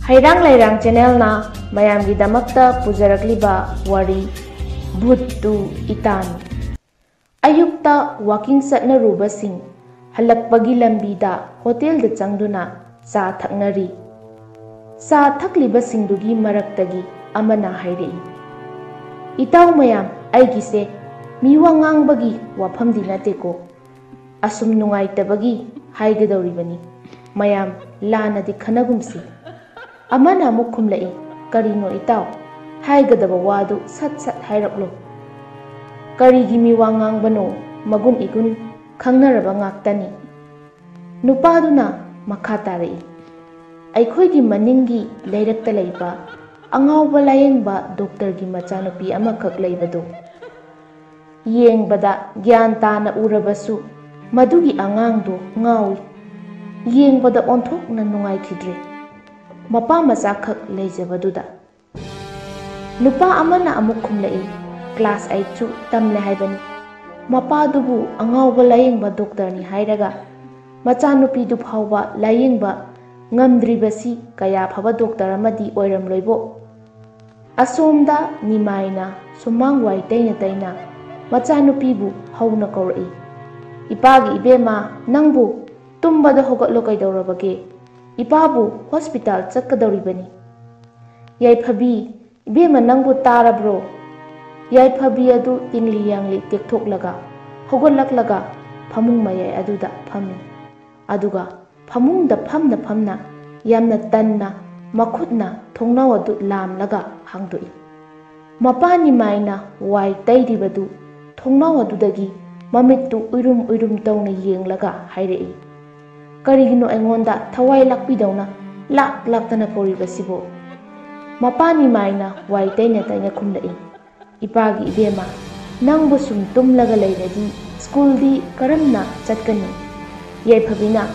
Hairang Lairang channel na mayam gidamakta pujarakliba wari Bhuttu Itani. Ayukta walking satna rubasing halakpagi lambida hotel da changduna sa thaknari. Sa thakliba singdugi maraktagi amana hairei. Itaw mayam aigise miwa ngangbagi wafamdi nateko. Asum nungaitabagi haigadawribani. Mayam lanadi khanagumsi. Amana mukumlai karino itaw haigadaba wadu sat sat hairaplo. Karigi miwa ngangbano magun igun khangnaraba ngaktani. Nupaduna makha tarei. Aikhoigi maningi leirakta leiba angawba layengba doctor gi machanupi amakak leibado. Yengbada gyan tana urabasu madugi angangdo ngawi. Yengbada onthokna nungaikidre. Mapa macha khak leijabaduda. Nupa amana amuk khumlai class 8 chu tamle haibani. Mapa dubu angawba layengba doctor ni hairaga machanupi du phawba layengba ngamdribasi kaya phaba doctor amadi oiramloibo. Asomda nimaina sumang wai taina machanupi bu hauna kaurai. Ipagi ibema nangbu tumbada hogatlo kaidawrabage. Ipabu hospital chakadawribani. Yaiphabi ibema nangbu tarabro. Yaiphabi adu tingli yangli tekthoklaga hogolaklaga phamung mayai aduda phammi. Aduga phamungda phamna yamna tanna makhutna thongnaw adu lamlaga hangdoi. Mapani maina wai tairibadu thongnaw adudagi mamittu uirum tawna yenglaga hairei. Karigino aingonda thawai lakpidawna laktana koribasibo. Mapani maina wai taina khumlai. Ipagi ibema nangbu sum tumlaga leiradi school di karamna chatkani. Yaiphabina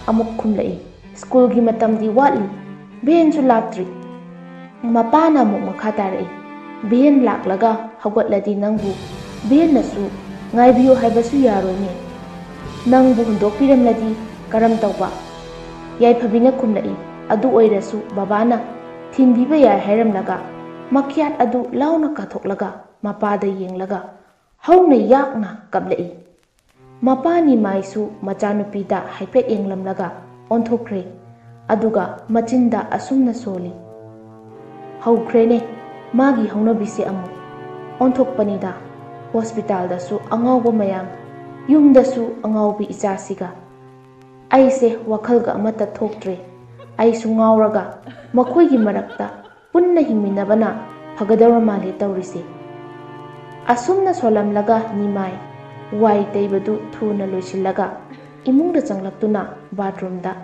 amuk khumlai. School gi matamdi watli ben chu laktri. Mapana amuk makha tarei. Ben laklaga hogatladi nangbu ben nasu ngaibiyo haibasu yaroine. Nangbu hundokpiramladi karam tawba. Yaiphabina khumlai adu oirasu babana thinbiba yai hairamlaga makyat adu launa kathoklaga mapada yenglaga hauna yakna kablai. Mapani maisu machanupida haipet yenglamlaga onthokre aduga machinda asumna soli. Haukrene magi haunabise amu onthokpanida hospital dasu angawba mayam yumdasu angawbi ichasiga. Aise wakalga amata thoktre. Aisu ngawraga makoigi marakta punna himinabana phagadawra mali tawrise. Asumna solamlaga nimai wai taibadu thuna loisillaga imungda changlaktuna bathroom da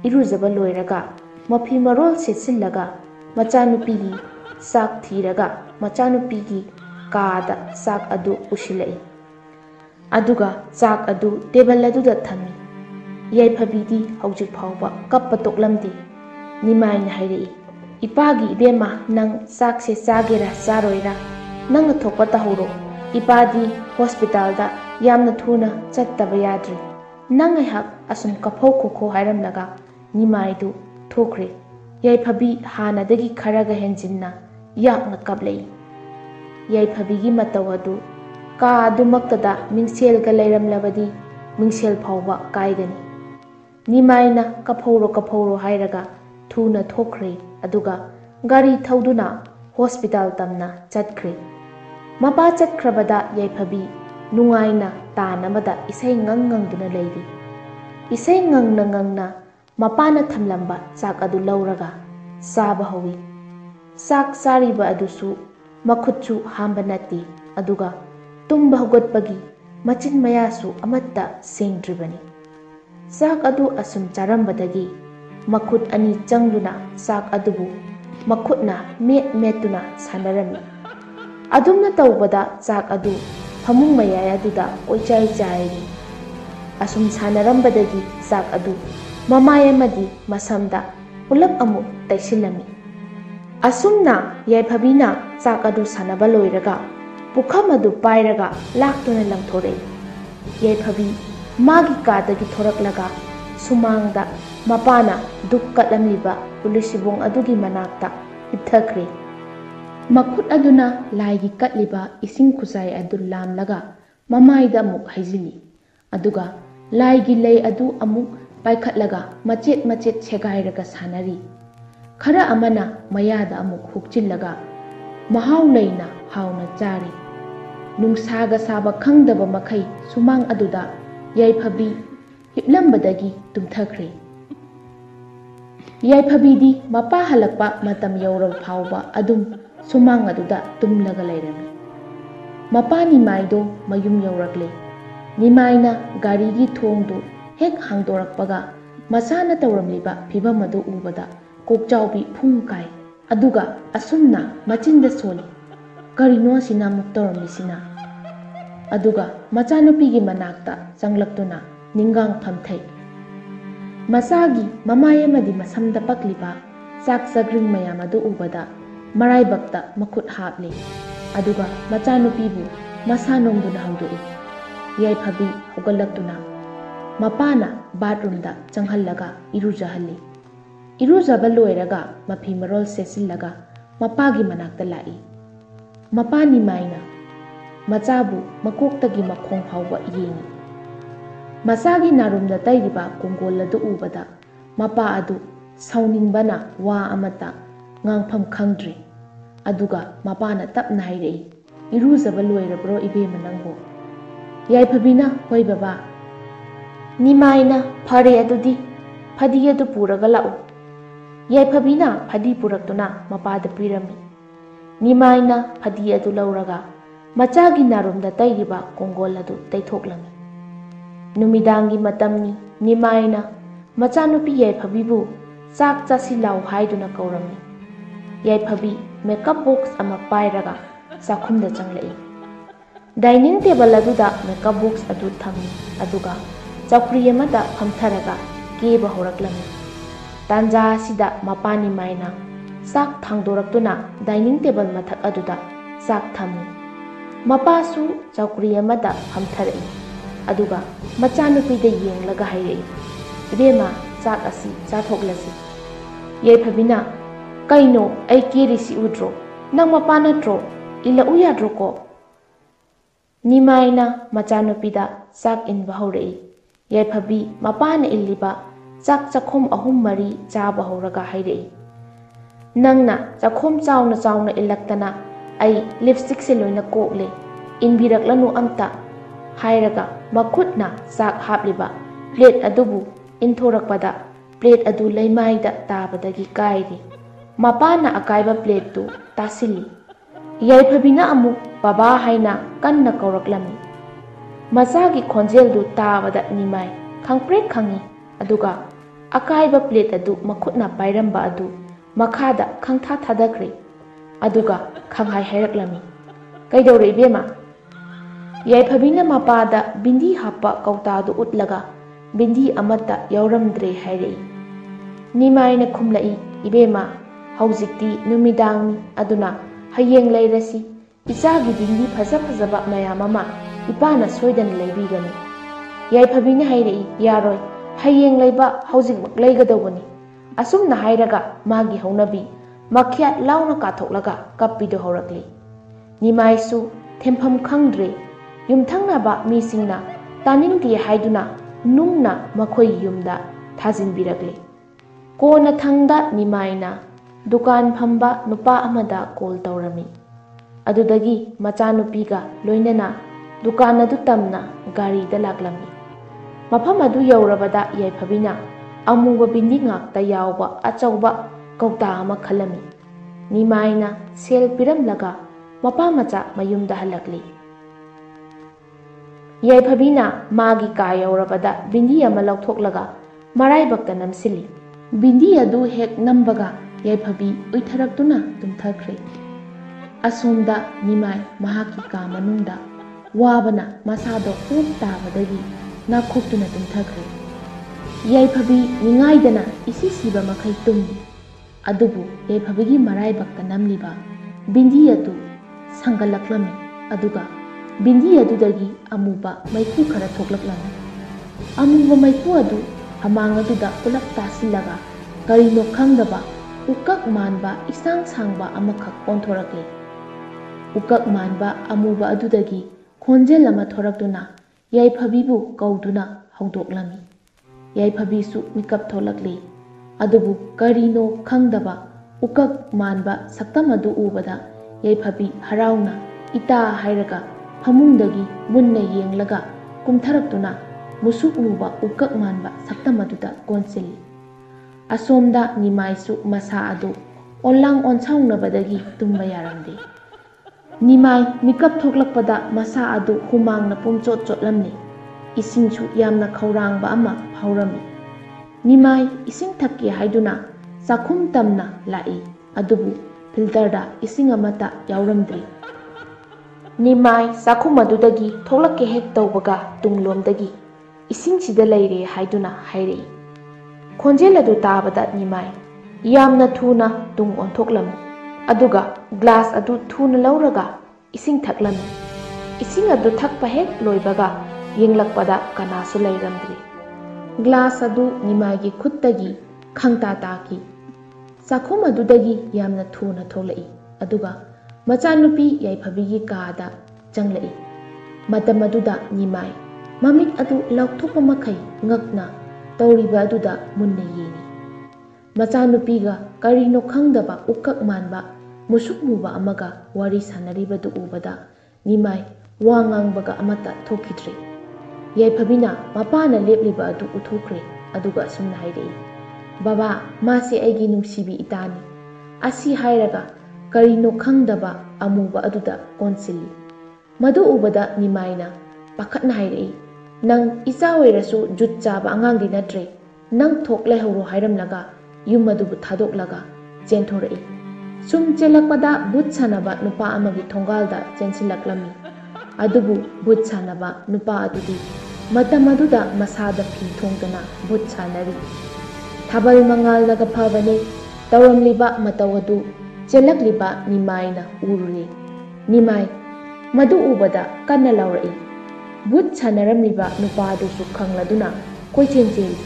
irujaba loiraga mafi marol setsillaga machanupigi sak thiraga machanupigi kaada sak adu ushilai. Aduga sak adu table aduda thami. Yaiphabidi haujik phawba kappa toklamdi. Nimaina hairei. Ipagi ibema nang sakse sagera saroira nang thokpa tahuro. Ipadi hospital da yamna thuna chattaba yadri. Nang hak asum kaphau khokho hairamlaga nimaidu thokre. Yaiphabi hanadagi kharaga henjinna yakna kablei. Yaiphabigi matawadu ka adumaktada mingselga leiramlabadi mingsel phawba kaigani. Nimaina kaphoro hairaga thuna thokre aduga gari thauduna hospital tamna chatkre. Mapa chatkrabada yaiphabi nungaina tanamada isai ngangduna leiri. Isai ngangna mapana thamlamba sak adu lauraga saba hawi. Sak sariba adusu makhutchu hamba nati aduga tumba hogatpagi machin mayasu amatta sengdribani. Sak adu asum charambadagi makhut ani changduna sak adubu makhutna metuna sanarami. Adumna tawbada sak adu phamung mayaya aduda oichai chairi. Asum sanarambadagi sak adu mamaya madi masamda ulap amu taisilami. Asumna yaiphabina sak adu sanaba loiraga pukham adu pairaga laktuna langthore. Yaiphabi magi kadagi thoraklaga sumangda Mapana duk katlamliba pulis sibong adugi manakta hipthakre. Makut aduna laigi katliba ising khusai adu lamlaga mamaida amuk haizili. Aduga laigi lei adu amuk paikhatlaga machet machet segairaga sanari. Khara amana mayada amuk hukchillaga mahau leina hauna jari. Nungsaga saba khangdaba makai sumang aduda yaiphabi hiplambadagi tumthakre. Yaiphabidi mapa halakpa matam yaurab phauba adum sumang aduda tumlaga lairami. Mapa nimaido mayum yaurakle. Nimaina garigi thongdu hek hangdorakpaga masana tawramliba phibam adu ubada kokchaubi phungkai. Aduga asumna machinda soli. Karino sina muktaramlisina. Aduga machanupigi manakta changlaktuna ningang phamthai. Masagi mamaya madi masamda pakliba sak sagring mayam adu ubada maraibakta makut hapli. Aduga machanupibu masanongduna hangdoi. Yaiphabi hugalaktuna mapana bathroomda changhallaga irujahalli. Irujaba loiraga mafi marol sesillaga mapagi manakta lai. Mapa nimaina machabu makoktagi makhong phauba yengi. Masagi narumda tairiba kongol adu ubada mapa adu sauningbana wa amata ngangpham khangdri. Aduga mapana tapna hairei irujaba loirabro ibema nangbo. Yaiphabina hoi baba nimaina phare adudi phadi adu puraga lau. Yaiphabina phadi puraktuna mapada pirami. Nimaina phadi adu lauraga machagi narumda tairiba kongol adu taithoklami. Numidangi matamni nimaina machanupi yaiphabibu chak chasilau haiduna kaurami. Yaiphabi makeup box ama pairaga sakhumda changlai. Dining table aduda makeup box adu thami aduga chakri amada phamtharaga keba horaklami. Tanja sida mapani maina sak thangdoraktuna dining table mathak aduda sak thamu. Mapasu chakri amada phamtharai. Aduga machanupida yenglaga hairei. Ibema sak asi chathoklasi. Yaiphabina kaino ai kerisi udro nang mapana tro ila uyadro ko. Nimaina machanupida sak inba haurei. Yaiphabi mapana illiba sak chakhom ahum mari chaba hauraga hairei. Nangna chakhom chauna chauna ilaktana ai lipstick se loina kokle inbiraklanu amta hairaga makhutna sak hapliba plate adubu inthorakpada plate adu leimaida tabadagi kairi. Mapana akaiba plate tu tasili. Yaiphabina amuk baba haina kanna kauraklami. Masagi khonjel du tabada nimai khangprek khangi. Aduga akaiba plate adu makhutna pairamba adu makhada khangtha thadakre. Aduga khanghai hairaklami. Kaidore ibema Yaiphabina mapada bindi hapa kautadu utlaga bindi amata yauramdre hairei. Nimaina khumlai ibema haujikti numidangni aduna hayeng lairasi ichagi bindi phaja phajaba mayam ama ipana soidan laibigani. Yaiphabina hairei yaroi hayeng laiba haujikmak laigadawani. Asumna hairaga magi haunabi makhyat launa kathoklaga kappido horakli. Nimaisu thempham khangdre yumthangnaba misingna taningti haiduna nungna makhoi yumda thajinbirakle. Kona thangda nimaina dukan phamba nupa amada call tawrami. Adudagi machanupiga loinana dukan adu tamna gari da laklami. Mafam adu yaurabada yaiphabina amuba bindi ngakta yawba achauba kauta ama khalami. Nimaina sel piramlaga mapa macha mayumda halakli. Yaiphabina magi ka yaurabada bindi ama lauthoklaga maraibakta namsili. Bindi adu hek nambaga Yaiphabi uitharaktuna tumthakre. Asomda nimai mahaki ka manungda wabana masado huk tabadagi nakhuktuna tumthakre. Yaiphabi ningaidana isi siba makai tumni. Adubu Yaiphabigi maraibakta namliba bindi adu sangalaklami. Aduga bindi adudagi amuba maiku khara thoklaklami. Amuba maiku adu ꯍꯃꯥꯡ ꯑꯗꯨꯗ ꯄꯨꯂꯞ ꯇꯥꯁꯤꯜꯂꯒ ꯀꯔꯤꯅꯣ ꯈꯪꯗꯕ ꯎꯀꯛ ꯃꯥꯟꯕ ꯏꯁꯥꯡ ꯁꯥꯡꯕ ꯑꯃꯈꯛ ꯑꯣꯟꯊꯣꯔꯛꯂꯤ꯫ ꯎꯀꯛ ꯃꯥꯟꯕ ꯑꯃꯨꯕ ꯑꯗꯨꯗꯒꯤ ꯈꯣꯟꯖꯦꯜ ꯑꯃ ꯊꯣꯔꯛꯇꯨꯅ ꯌꯥꯏꯐꯕꯤꯕꯨ ꯀꯧꯗꯨꯅ ꯍꯧꯗꯣꯛꯂꯝꯃꯤ꯫ ꯌꯥꯏꯐꯕꯤꯁꯨ ꯃꯤꯀꯞ ꯊꯣꯛꯂꯛꯂꯤ꯫ ꯑꯗꯨꯕꯨ ꯀꯔꯤꯅꯣ ꯈꯪꯗꯕ ꯎꯀꯛ ꯃꯥꯟꯕ ꯁꯛꯇꯝ ꯑꯗꯨ ꯎꯕꯗ ꯌꯥꯏꯐꯕꯤ ꯍꯔꯥꯎꯅ ꯏꯇꯥ ꯍꯥꯏꯔꯒ ꯐꯃꯨꯡꯗꯒꯤ ꯃꯨꯟꯅ ꯌꯦꯡꯂꯒ ꯀꯨꯝꯊꯔꯛꯇꯨꯅ ꯃꯨꯁꯨꯛ ꯃꯨꯕ ꯎꯀꯛ ꯃꯥꯟꯕ ꯁꯛꯇꯝ ꯑꯗꯨꯗ ꯀꯣꯟꯁꯤꯜꯂꯤ꯫ ꯑꯁꯣꯝꯗ ꯅꯤꯃꯥꯏꯁꯨ ꯃꯁꯥ ꯑꯗꯨ ꯑꯣꯟꯂꯥꯡ ꯑꯣꯟꯁꯥꯎꯅꯕꯗꯒꯤ ꯇꯨꯝꯕ ꯌꯥꯔꯝꯗꯦ꯫ ꯅꯤꯃꯥꯏ ꯃꯤꯀꯞ ꯊꯣꯛꯂꯛꯄꯗ ꯃꯁꯥ ꯑꯗꯨ ꯍꯨꯃꯥꯡꯅ ꯄꯨꯝꯆꯣꯠ ꯆꯣꯠꯂꯝꯂꯤ꯫ ꯏꯁꯤꯡꯁꯨ ꯌꯥꯝꯅ ꯈꯧꯔꯥꯡꯕ ꯑꯃ ꯐꯥꯎꯔꯝꯃꯤ꯫ ꯅꯤꯃꯥꯏ ꯏꯁꯤꯡ ꯊꯛꯀꯦ ꯍꯥꯏꯗꯨꯅ ꯆꯥꯛꯈꯨꯝ ꯇꯝꯅ ꯂꯥꯛꯏ꯫ ꯑꯗꯨꯕꯨ ꯐꯤꯜꯇꯔꯗ ꯏꯁꯤꯡ ꯑꯃꯠꯇ ꯌꯥꯎꯔꯝꯗ꯭ꯔꯤ꯫ ꯅꯤꯃꯥꯏ ꯆꯥꯛꯈꯨꯝ ꯑꯗꯨꯗꯒꯤ ꯊꯣꯛꯂꯛꯀꯦ ꯍꯦꯛ ꯇꯧꯕꯒ ꯇꯨꯡꯂꯣꯝꯗꯒꯤ ꯏꯁꯤꯡꯁꯤꯗ ꯂꯩꯔꯦ ꯍꯥꯏꯗꯨꯅ ꯍꯥꯏꯔꯛꯏ꯫ ꯈꯣꯟꯖꯦꯜ ꯑꯗꯨ ꯇꯥꯕꯗ ꯅꯤꯃꯥꯏ ꯌꯥꯝꯅ ꯊꯨꯅ ꯇꯨꯡ ꯑꯣꯟꯊꯣꯛꯂꯝꯃꯤ꯫ ꯑꯗꯨꯒ ꯒ꯭ꯂꯥꯁ ꯑꯗꯨ ꯊꯨꯅ ꯂꯧꯔꯒ ꯏꯁꯤꯡ ꯊꯛꯂꯝꯃꯤ꯫ ꯏꯁꯤꯡ ꯑꯗꯨ ꯊꯛꯄ ꯍꯦꯛ ꯂꯣꯏꯕꯒ ꯌꯦꯡꯂꯛꯄꯗ ꯀꯅꯥꯁꯨ ꯂꯩꯔꯝꯗ꯭ꯔꯤ꯫ ꯒ꯭ꯂꯥꯁ ꯑꯗꯨ ꯅꯤꯃꯥꯏꯒꯤ ꯈꯨꯠꯇꯒꯤ ꯈꯪꯇꯥ ꯇꯥꯈꯤ꯫ ꯆꯥꯛꯈꯨꯝ ꯑꯗꯨꯗꯒꯤ ꯌꯥꯝꯅ ꯊꯨꯅ ꯊꯣꯛꯂꯛꯏ꯫ ꯑꯗꯨꯒ ꯃꯆꯥꯅꯨꯄꯤ ꯌꯥꯏꯐꯕꯤꯒꯤ ꯀꯥꯗ ꯆꯪꯂꯛꯏ꯫ ꯃꯇꯝ ꯑꯗꯨꯗ ꯅꯤꯃꯥꯏ ꯃꯃꯤꯠ ꯑꯗꯨ ꯂꯥꯎꯊꯣꯛꯄ ꯃꯈꯩ ꯉꯛꯅ ꯇꯧꯔꯤꯕ ꯑꯗꯨꯗ ꯃꯨꯟꯅ ꯌꯦꯡꯏ꯫ ꯃꯆꯥꯅꯨꯄꯤꯒ ꯀꯔꯤꯅꯣ ꯈꯪꯗꯕ ꯎꯀꯛ ꯃꯥꯟꯕ मुसुक मुबा अमगा वारी सानरीबदु उबदा निमाय वा ngangbगा amata thokidre yaifabina mapana lepliba adu uthokre aduga sumna hairei baba masi aigi nungsibi itani asi hairaga karino khangdaba amuba aduda konsili madu ubada nimaina pakhatna hairei nang icha oirasu jut chaba angang di natre nang thokle horo hairamlaga yum adubu thadoklaga chenthorei sum chelakpada but sanaba nupa amagi thongalda chensilaklami adubu but sanaba nupa adudi matam aduda masada phi thongdana but sanari thabal mangal naga phabane tawramliba matawadu chelakliba nimaina ururi nimai madu ubada kanna laurai but sanaramliba nupa adusu khangladuna koichen cheli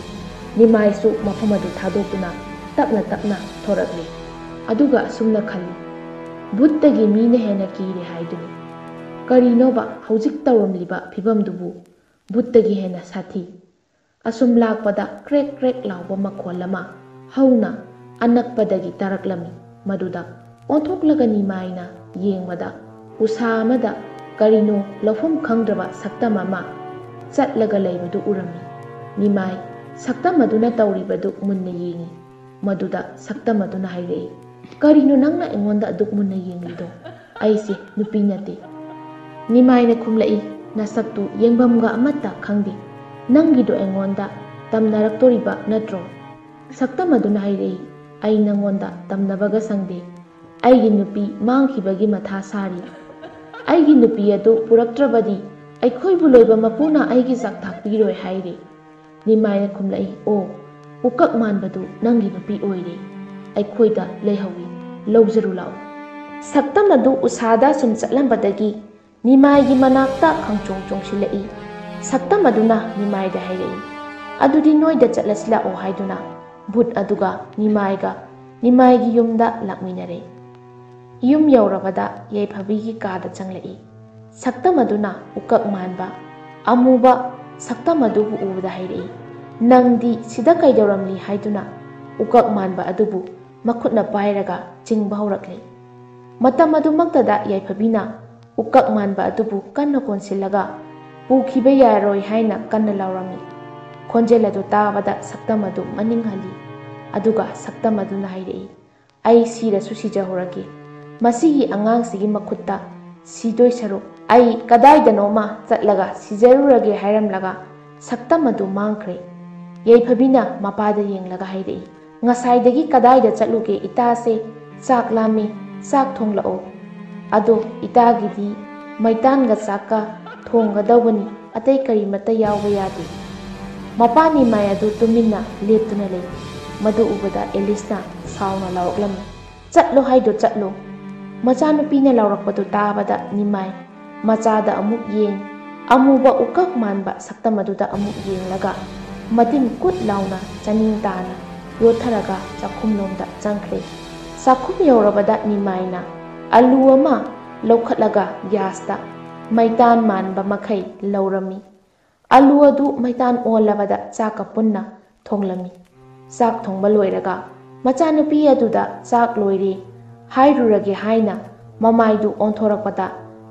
nimai su mafamadu thadokuna tapna tapna thorakli aduga sumna khali buttagi mine hena kire haiduni karinoba hojik tawramliba phibamdubu buttagi hena sathi asum lakpada krek krek lawba makholama hauna anakpadagi taraklami maduda onthoklaga nimaina yengwada usa amada karino lafum khangdraba saktama ma chatlaga leibadu urami nimai saktamaduna tawribadu munna yengi maduda saktamaduna hairei karino nangna engonda aduk munna yengido aise nupi nate nimaina khumlai nasaktu yengbamga amatta khangdi nangido engonda tamnaraktoriba natro saktamaduna hairei ai nangonda tamnabaga sangde aigi nupi mangkhibagi matha sari aigi nupi adu puraktrabadi aikhoi buloiba mapuna aigi sak thakpiroi haire nimaina khumlai o ukak manbadu nangi nupi oire aikhoida leihawi lawjaru law saktamadu usada sum chatlambadagi nimaigi manakta khangchong chongsilai saktamaduna nimaida hairei adudi noida chatlasla o haiduna but aduga nimaigi yumda lakminare yum yaurabada yaiphabigi kada changlai saktamaduna ukak manba amuba saktamadu ubada hairei nangdi sida kaidawramli haiduna ukak manba adubu makhutna pairaga chingba horakle matam adu maktada yaiphabina ukak manba adubu kanna konsilaga pukhiba yaroi haina kanna lawrami khonjel adu tabada saktamadu maninghali aduga saktamaduna hairei ai sirasu sijahorage masigi angangsigi makhutta sidoi saru ai kadaidanoma chatlaga sijarurage hairamlaga saktamadu mangkhre yaiphabina mapada yenglaga hairei ngasaidagi kadaida chatluge itase chak lami chak thonglao ado itagidi maitanga chaka thonggadawani atai kari mata yawba yade mapani mayadu tuminna leptuna lei madu ubada elisna sauna lawklami chatlo haido chatlo machanupina lawrakpadu tabada nimai machada amuk yeng amuba ukak manba saktamaduda amuk yenglaga matin kut launa chaning tana yotharaga chakhumlomda changkhre sakhum yorabada nimaina alu ama lokhatlaga gyasta maitan manba makhai laurami alu adu maitan olabada chaka punna thonglami sak thongba loiraga machanupi aduda chak loire hairurage haina mamaidu onthorakpada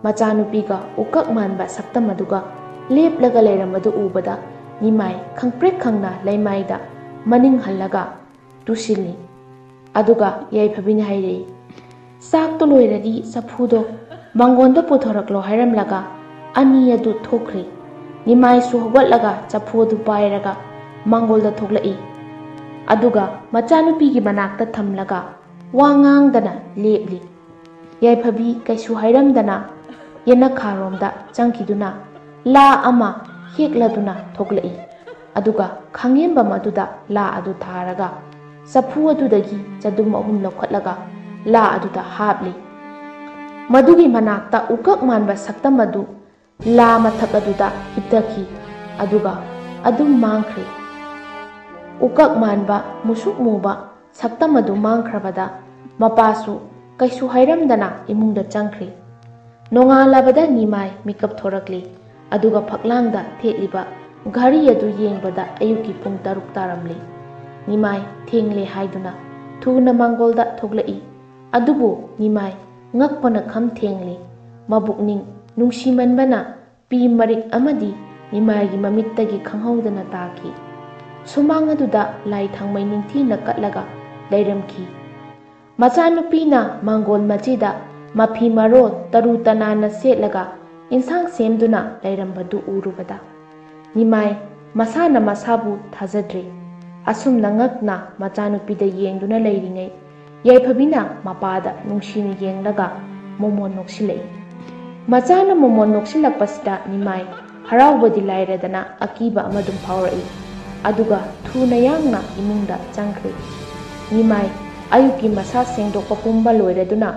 machanupiga ukak manba saktamaduga leplaga leiramadu ubada nimai khangprek khangna leimaida maning hallaga tusilni aduga yaiphabini haire sak to loiradi saphudo mangonda puthoraklo hairamlaga ani adu thokri nimai su hogwatlaga chaphudu pairaga mangolda thoklai aduga machanupigi manakta thamlaga wangangdana lepli yaiphabi kaisu hairamdana yena kharomda changkiduna la ama hekladuna thoklai aduga khangemba maduda la adu tharaga saphu adudagi chadum ahum lokhatlaga la aduda hapli madugi manakta ukak manba saktam adu la mathak aduda hipdaki aduga adum mangkhre ukak manba musuk muba saktam adu mangkhrabada mapasu kaisu hairamdana imungda changkhre nongalabada nimai mikap thorakli aduga phaklangda theliba gari adu yengbada ayuki pung 6 taramli nimai thengle haiduna thuna mangolda thoglai adubu nimai ngakpana kham thengli mabukning nungsimanbana pi marik amadi nimai gi mamittagi khanghaudana taki sumang aduda lai thangmai ningthina katlaga leiramki machanupina mangol machida mafi maro taru tanana setlaga insang semduna leirambadu urubada nimai masana masabu thajadre asum nangakna machanupida yengduna leiringai yaiphabina mapada nungsina yenglaga momon noksilai machana momon noksilakpasida nimai haraubadi lairadana akiba amadum phaurai aduga thuna yangna imungda changkhre nimai ayuki masa sengdokpa pumba loiraduna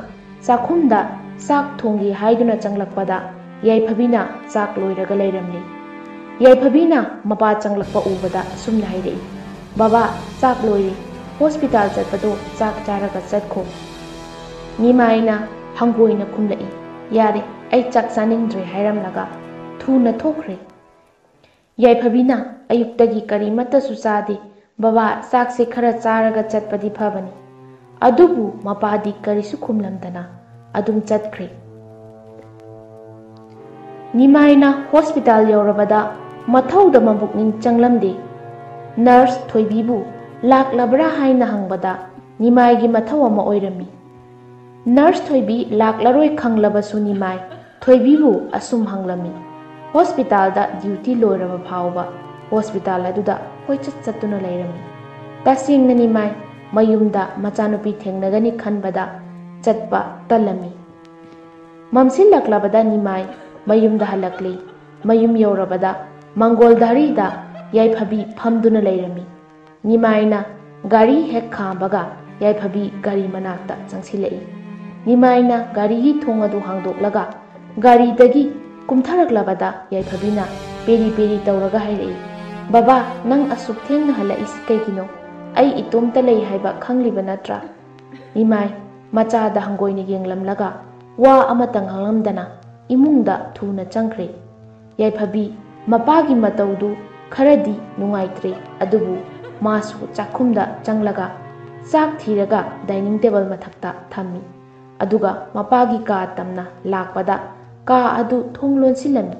chakhumda sak thongi haiduna changlakpada yaiphabina chak loiraga leiramni yaiphabina mapa changlakpa ubada sumna hairei baba chak loire hospital chatpado chak charaga chatkho nimaina hangoina khumlai yare ai chak chaningdre hairamlaga thuna thokre yaiphabina ayuktagi karimata susade baba chak se khara charaga chatpadi phabani adubu mapadi karisu khumlamdana adum chatkre nimaina hospital yorabada mathauda mabukning changlamde nurse thoibibu laklabra haina hangbada nimai gi mathau ama oirami nurse thoibi laklaroi khanglabasu nimai thoibibu asum hanglami hospital da duty loiraba phauba hospital aduda hoichat chatuna leirami tasingna nimai mayumda machanupi thengnagani khanbada chatpa talami mamsil laklabada nimai mayumda halakli mayum yorabada mangoldari da yaiphabi phamduna leirami nimaina gari hek khabaga yaiphabi gari manakta changsilai nimaina gari gi thongadu hangdoklaga gari dagi kumtharaklabada yaiphabina peri peri tawraga hairei baba nang asuk thengna hala is kaigino ai itomta lei haiba khangliba natra nimai macha da hangoina yenglamlaga wa amatang hanglamdana imungda thuna changkhre yaiphabi mapagi mataudu kharadi nungaitre adubu masu chakhumda changlaka chak thiraga dining table mathakta thammi aduga mapagi ka tamna lakpada ka adu thonglon silami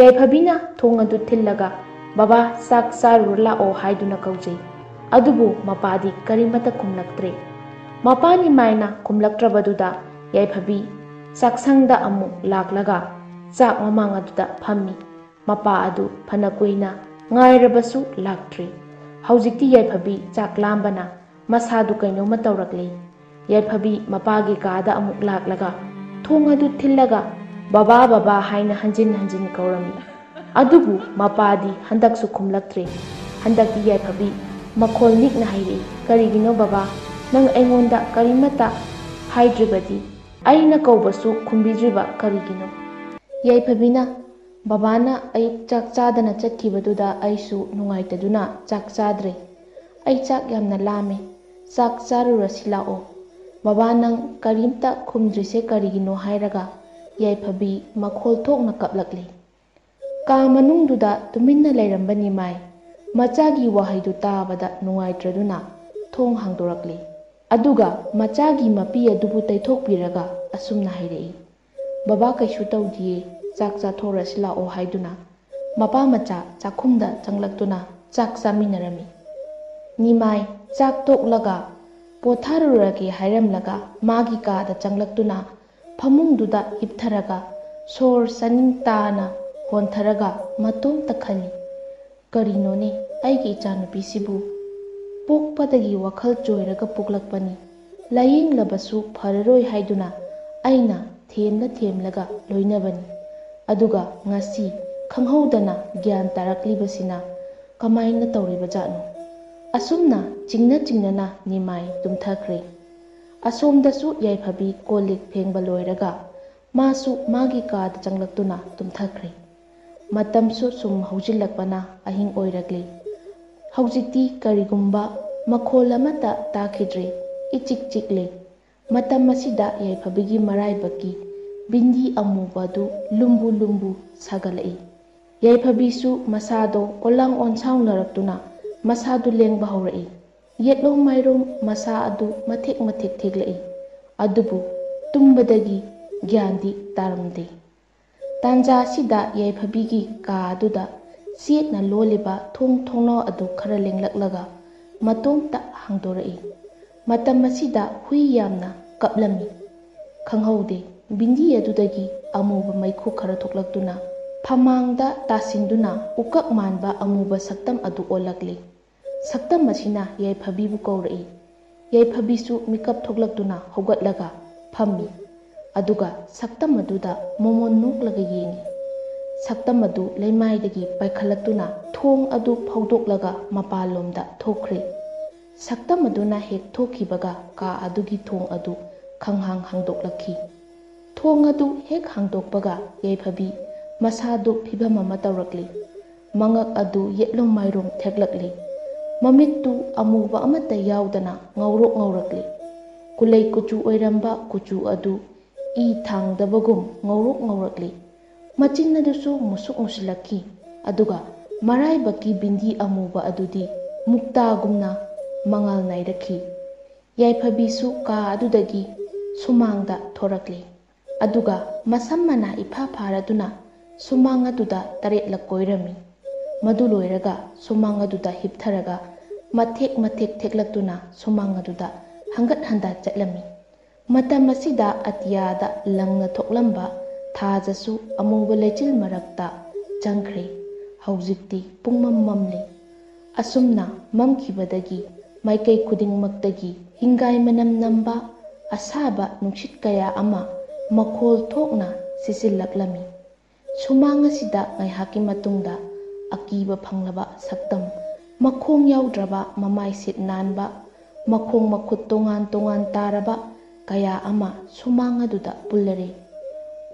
yaiphabina thong adu thillaga baba sak sarula o haiduna kaujai adubu mapadi karimata kumlaktre mapani maina kumlaktrabaduda yaiphabi saksangda amu laklaga chak mamang aduda phammi mapa adu phana koina ngairabasu laktre haujikti yaiphabi chak lambana masadu kainoma tawrakle yaiphabi mapagi kada amuk laklaga thong adu thillaga baba baba haina hanjin hanjin kaurami adubu mapadi handaksu khumlaktre handakti yaiphabi makhol nikna haire karigino baba nang aingonda karimata haidribadi aina kaubasu khumbidriba karigino yaiphabina ꯕꯕꯥꯅ ꯑꯌꯨꯛ ꯆꯥꯛ ꯆꯥꯗꯅ ꯆꯠꯈꯤꯕꯗꯨꯗ ꯑꯩꯁꯨ ꯅꯨꯡꯉꯥꯏꯇꯗꯨꯅ ꯆꯥꯛ ꯆꯥꯗ꯭ꯔꯦ꯫ ꯑꯩ ꯆꯥꯛ ꯌꯥꯝꯅ ꯂꯥꯝꯃꯦ, ꯆꯥꯛ ꯆꯥꯔꯨꯔꯁꯤ ꯂꯥꯛꯑꯣ꯫ ꯕꯕꯥ ꯅꯪ ꯀꯔꯤꯝꯇ ꯈꯨꯝꯗ꯭ꯔꯤꯁꯦ ꯀꯔꯤꯒꯤꯅꯣ ꯍꯥꯏꯔꯒ ꯌꯥꯏꯐꯕꯤ ꯃꯈꯣꯜ ꯊꯣꯛꯅ ꯀꯞꯂꯛꯂꯤ꯫ ꯀꯥ ꯃꯅꯨꯡꯗꯨꯗ ꯇꯨꯃꯤꯟꯅ ꯂꯩꯔꯝꯕ ꯅꯤꯃꯥꯏ ꯃꯆꯥꯒꯤ ꯋꯥꯍꯩꯗꯨ ꯇꯥꯕꯗ ꯅꯨꯡꯉꯥꯏꯇ꯭ꯔꯗꯨꯅ ꯊꯣꯡ ꯍꯥꯡꯗꯣꯔꯛꯂꯤ꯫ ꯑꯗꯨꯒ ꯃꯆꯥꯒꯤ ꯃꯄꯤ ꯑꯗꯨꯕꯨ ꯇꯩꯊꯣꯛꯄꯤꯔꯒ ꯑꯁꯨꯝꯅ ꯍꯥꯏꯔꯛꯏ, ꯕꯕꯥ ꯀꯩꯁꯨ ꯇꯧꯗꯤꯌꯦ, ꯆꯥꯛ ꯆꯥꯊꯣꯛꯔꯁꯤ ꯂꯥꯛꯑꯣ ꯍꯥꯏꯗꯨꯅ ꯃꯄꯥ ꯃꯆꯥ ꯆꯥꯛꯈꯨꯝꯗ ꯆꯪꯂꯛꯇꯨꯅ ꯆꯥꯛ ꯆꯥꯃꯤꯟꯅꯔꯝꯃꯤ꯫ ꯅꯤꯃꯥꯏ ꯆꯥꯛ ꯇꯣꯛꯂꯒ ꯄꯣꯊꯥꯔꯨꯔꯒꯦ ꯍꯥꯏꯔꯝꯂꯒ ꯃꯥꯒꯤ ꯀꯥꯗ ꯆꯪꯂꯛꯇꯨꯅ ꯐꯃꯨꯡꯗꯨꯗ ꯍꯤꯞꯊꯔꯒ ꯁꯣꯔ ꯆꯥꯅꯤꯡ ꯇꯥꯅ ꯍꯣꯟꯊꯔꯒ ꯃꯇꯣꯝꯇ ꯈꯜꯂꯤ, ꯀꯔꯤꯅꯣꯅꯦ ꯑꯩꯒꯤ ꯏꯆꯥꯅꯨꯄꯤꯁꯤꯕꯨ ꯄꯣꯛꯄꯗꯒꯤ ꯋꯥꯈꯜ ꯆꯣꯏꯔꯒ ꯄꯣꯛꯂꯛꯄꯅꯤ, ꯂꯥꯌꯦꯡꯂꯕꯁꯨ ꯐꯔꯔꯣꯏ ꯍꯥꯏꯗꯨꯅ ꯑꯩꯅ ꯊꯦꯝꯂꯒ ꯂꯣꯏꯅꯕꯅꯤ꯫ ꯑꯗꯨꯒ ꯉꯁꯤ ꯈꯪꯍꯧꯗꯅ ꯒ꯭ꯌꯥꯟ ꯇꯥꯔꯛꯂꯤꯕꯁꯤꯅ ꯀꯃꯥꯏꯅ ꯇꯧꯔꯤꯕꯖꯥꯠꯅꯣ? ꯑꯁꯨꯝꯅ ꯆꯤꯡꯅ ꯅꯤꯃꯥꯏ ꯇꯨꯝꯊꯈ꯭ꯔꯦ꯫ ꯑꯁꯣꯝꯗꯁꯨ ꯌꯥꯏꯐꯕꯤ ꯀꯣꯜ ꯂꯤꯛ ꯐꯦꯡꯕ ꯂꯣꯏꯔꯒ ꯃꯥꯁꯨ ꯃꯥꯒꯤ ꯀꯥꯗ ꯆꯪꯂꯛꯇꯨꯅ ꯇꯨꯝꯊꯈ꯭ꯔꯦ꯫ ꯃꯇꯝꯁꯨ ꯁꯨꯝ ꯍꯧꯖꯤꯜꯂꯛꯄꯅ ꯑꯍꯤꯡ ꯑꯣꯏꯔꯛꯂꯤ꯫ ꯍꯧꯖꯤꯛꯇꯤ ꯀꯔꯤꯒꯨꯝꯕ ꯃꯈꯣꯜ ꯑꯃꯠꯇ ꯇꯥꯈꯤꯗ꯭ꯔꯦ, ꯏꯆꯤꯛ ꯆꯤꯛꯂꯦ꯫ ꯃꯇꯝ ꯑꯁꯤꯗ ꯌꯥꯏꯐꯕꯤꯒꯤ ꯃꯔꯥꯏꯕꯛꯀꯤ ꯕꯤꯟꯗꯤ ꯑꯃꯨꯕ ꯑꯗꯨ ꯂꯨꯝꯕꯨ ꯂꯨꯝꯕꯨ ꯁꯥꯒꯠꯂꯛꯏ꯫ ꯌꯥꯏꯐꯕꯤꯁꯨ ꯃꯁꯥꯗꯣ ꯑꯣꯜꯂꯥꯡ ꯑꯣꯟꯁꯥꯎꯅꯔꯛꯇꯨꯅ ꯃꯁꯥꯗꯨ ꯂꯦꯡꯕ ꯍꯧꯔꯛꯏ꯫ ꯌꯦꯠꯂꯣꯝ ꯃꯥꯏꯔꯣꯝ ꯃꯁꯥ ꯑꯗꯨ ꯃꯊꯦꯛ ꯃꯊꯦꯛ ꯊꯦꯛꯂꯛꯏ꯫ ꯑꯗꯨꯕꯨ ꯇꯨꯝꯕꯗꯒꯤ ꯒ꯭ꯌꯥꯟꯗꯤ ꯇꯥꯔꯝꯗꯦ꯫ ꯇꯥꯟꯖꯥ ꯑꯁꯤꯗ ꯌꯥꯏꯐꯕꯤꯒꯤ ꯀꯥ ꯑꯗꯨꯗ ꯆꯦꯠꯅ ꯂꯣꯜꯂꯤꯕ ꯊꯣꯡ ꯊꯣꯡꯅꯥꯎ ꯑꯗꯨ ꯈꯔ ꯂꯦꯡꯂꯛꯂꯒ ꯃꯇꯣꯝꯇ ꯍꯥꯡꯗꯣꯔꯛꯏ꯫ ꯃꯇꯝ ꯑꯁꯤꯗ ꯍꯨꯏ ꯌꯥꯝꯅ ꯀꯞꯂꯝꯃꯤ꯫ ꯈꯪꯍꯧꯗꯦ ꯕꯤꯟꯗꯤ ꯑꯗꯨꯗꯒꯤ ꯑꯃꯨꯕ ꯃꯩꯈꯨ ꯈꯔ ꯊꯣꯛꯂꯛꯇꯨꯅ ꯐꯃꯥꯡꯗ ꯇꯥꯁꯤꯟꯗꯨꯅ ꯎꯀꯛ ꯃꯥꯟꯕ ꯑꯃꯨꯕ ꯁꯛꯇꯝ ꯑꯗꯨ ꯑꯣꯜꯂꯛꯂꯤ꯫ ꯁꯛꯇꯝ ꯑꯁꯤꯅ ꯌꯥꯏꯐꯕꯤꯕꯨ ꯀꯧꯔꯛꯏ꯫ ꯌꯥꯏꯐꯕꯤꯁꯨ ꯃꯤꯀꯞ ꯊꯣꯛꯂꯛꯇꯨꯅ ꯍꯧꯒꯠꯂꯒ ꯐꯝꯃꯤ꯫ ꯑꯗꯨꯒ ꯁꯛꯇꯝ ꯑꯗꯨꯗ ꯃꯣꯃꯣꯟ ꯅꯣꯛꯂꯒ ꯌꯦꯡꯉꯤ꯫ ꯁꯛꯇꯝ ꯑꯗꯨ ꯂꯩꯃꯥꯏꯗꯒꯤ ꯄꯥꯏꯈꯠꯂꯛꯇꯨꯅ ꯊꯣꯡ ꯑꯗꯨ ꯐꯥꯎꯗꯣꯛꯂꯒ ꯃꯄꯥꯟꯂꯣꯝꯗ ꯊꯣꯛꯈ꯭ꯔꯦ꯫ ꯁꯛꯇꯝ ꯑꯗꯨꯅ ꯍꯦꯛ ꯊꯣꯛꯈꯤꯕꯒ ꯀꯥ ꯑꯗꯨꯒꯤ ꯊꯣꯡ ꯑꯗꯨ ꯈꯪꯍꯥꯡ ꯍꯥꯡꯗꯣꯛꯂꯛꯈꯤ꯫ ꯊꯣꯡ ꯑꯗꯨ ꯍꯦꯛ ꯍꯥꯡꯗꯣꯛꯄꯒ ꯌꯥꯏꯐꯕꯤ ꯃꯁꯥꯗꯨ ꯐꯤꯚꯝ ꯑꯃ ꯇꯧꯔꯛꯂꯤ꯫ ꯃꯉꯛ ꯑꯗꯨ ꯌꯦꯠꯂꯣꯝ ꯃꯥꯏꯔꯣꯝ ꯊꯦꯛꯂꯛꯂꯤ꯫ ꯃꯃꯤꯠꯇꯨ ꯑꯃꯨꯕ ꯑꯃꯠꯇ ꯌꯥꯎꯗꯅ ꯉꯧꯔꯣꯛ ꯉꯧꯔꯛꯂꯤ꯫ ꯀꯨꯂꯩ ꯀꯨꯆꯨ ꯑꯣꯏꯔꯝꯕ ꯀꯨꯆꯨ ꯑꯗꯨ ꯏ ꯊꯥꯡꯗꯕꯒꯨꯝ ꯉꯧꯔꯣꯛ ꯉꯧꯔꯛꯂꯤ꯫ ꯃꯆꯤꯟ ꯑꯗꯨꯁꯨ ꯃꯨꯁꯨꯛ ꯃꯨꯁꯤꯜꯂꯛꯈꯤ꯫ ꯑꯗꯨꯒ ꯃꯔꯥꯏꯕꯛꯀꯤ ꯕꯤꯟꯗꯤ ꯑꯃꯨꯕ ꯑꯗꯨꯗꯤ ꯃꯨꯛꯇꯥꯒꯨꯝꯅ ꯃꯉꯥꯜ ꯅꯥꯏꯔꯛꯈꯤ꯫ ꯌꯥꯏꯐꯕꯤꯁꯨ ꯀꯥ ꯑꯗꯨꯗꯒꯤ ꯁꯨꯃꯥꯡꯗ ꯊꯣꯔꯛꯂꯤ꯫ ꯑꯗꯨꯒ ꯃꯁꯝ ꯃꯅꯥ ꯏꯐꯥ ꯐꯥꯔꯗꯨꯅ ꯁꯨꯃꯥꯡ ꯑꯗꯨꯗ 3 ꯀꯣꯏꯔꯝꯃꯤ꯫ ꯃꯗꯨ ꯂꯣꯏꯔꯒ ꯁꯨꯃꯥꯡ ꯑꯗꯨꯗ ꯍꯤꯞꯊꯔꯒ ꯃꯊꯦꯛ ꯃꯊꯦꯛ ꯊꯦꯛꯂꯛꯇꯨꯅ ꯁꯨꯃꯥꯡ ꯑꯗꯨꯗ ꯍꯪꯒꯠ ꯍꯟꯗꯥ ꯆꯠꯂꯝꯃꯤ꯫ ꯃꯇꯝ ꯑꯁꯤꯗ ꯑꯇꯤꯌꯥꯗ ꯂꯪꯅ ꯊꯣꯛꯂꯝꯕ ꯊꯥꯖꯁꯨ ꯑꯃꯨꯕ ꯂꯩꯆꯤꯜ ꯃꯔꯛꯇ ꯆꯪꯈ꯭ꯔꯦ꯫ ꯍꯧꯖꯤꯛꯇꯤ ꯄꯨꯡꯃꯝ ꯃꯝꯂꯤ꯫ ꯑꯁꯨꯝꯅ ꯃꯝꯈꯤꯕꯗꯒꯤ ꯃꯥꯏꯀꯩ ꯈꯨꯗꯤꯡꯃꯛꯇꯒꯤ ꯍꯤꯡꯒꯥꯏ ꯃꯅꯝ ꯅꯝꯕ ꯑꯁꯥꯕ ꯅꯨꯡꯁꯤꯠ ꯀꯌꯥ ꯑꯃ ꯃꯈꯣꯜ ꯊꯣꯛꯅ ꯁꯤꯠꯆꯤꯜꯂꯛꯂꯝꯃꯤ꯫ ꯁꯨꯃꯥꯡ ꯑꯁꯤꯗ ꯉꯥꯏꯍꯥꯛꯀꯤ ꯃꯇꯨꯡꯗ ꯑꯀꯤꯕ ꯐꯪꯂꯕ ꯁꯛꯇꯝ, ꯃꯈꯣꯡ ꯌꯥꯎꯗ꯭ꯔꯕ ꯃꯃꯥꯏ ꯁꯤꯠ ꯅꯥꯟꯕ, ꯃꯈꯣꯡ ꯃꯈꯨꯠ ꯇꯣꯉꯥꯟ ꯇꯣꯉꯥꯟ ꯇꯥꯔꯕ ꯀꯌꯥ ꯑꯃ ꯁꯨꯃꯥꯡ ꯑꯗꯨꯗ ꯄꯨꯜꯂꯔꯦ꯫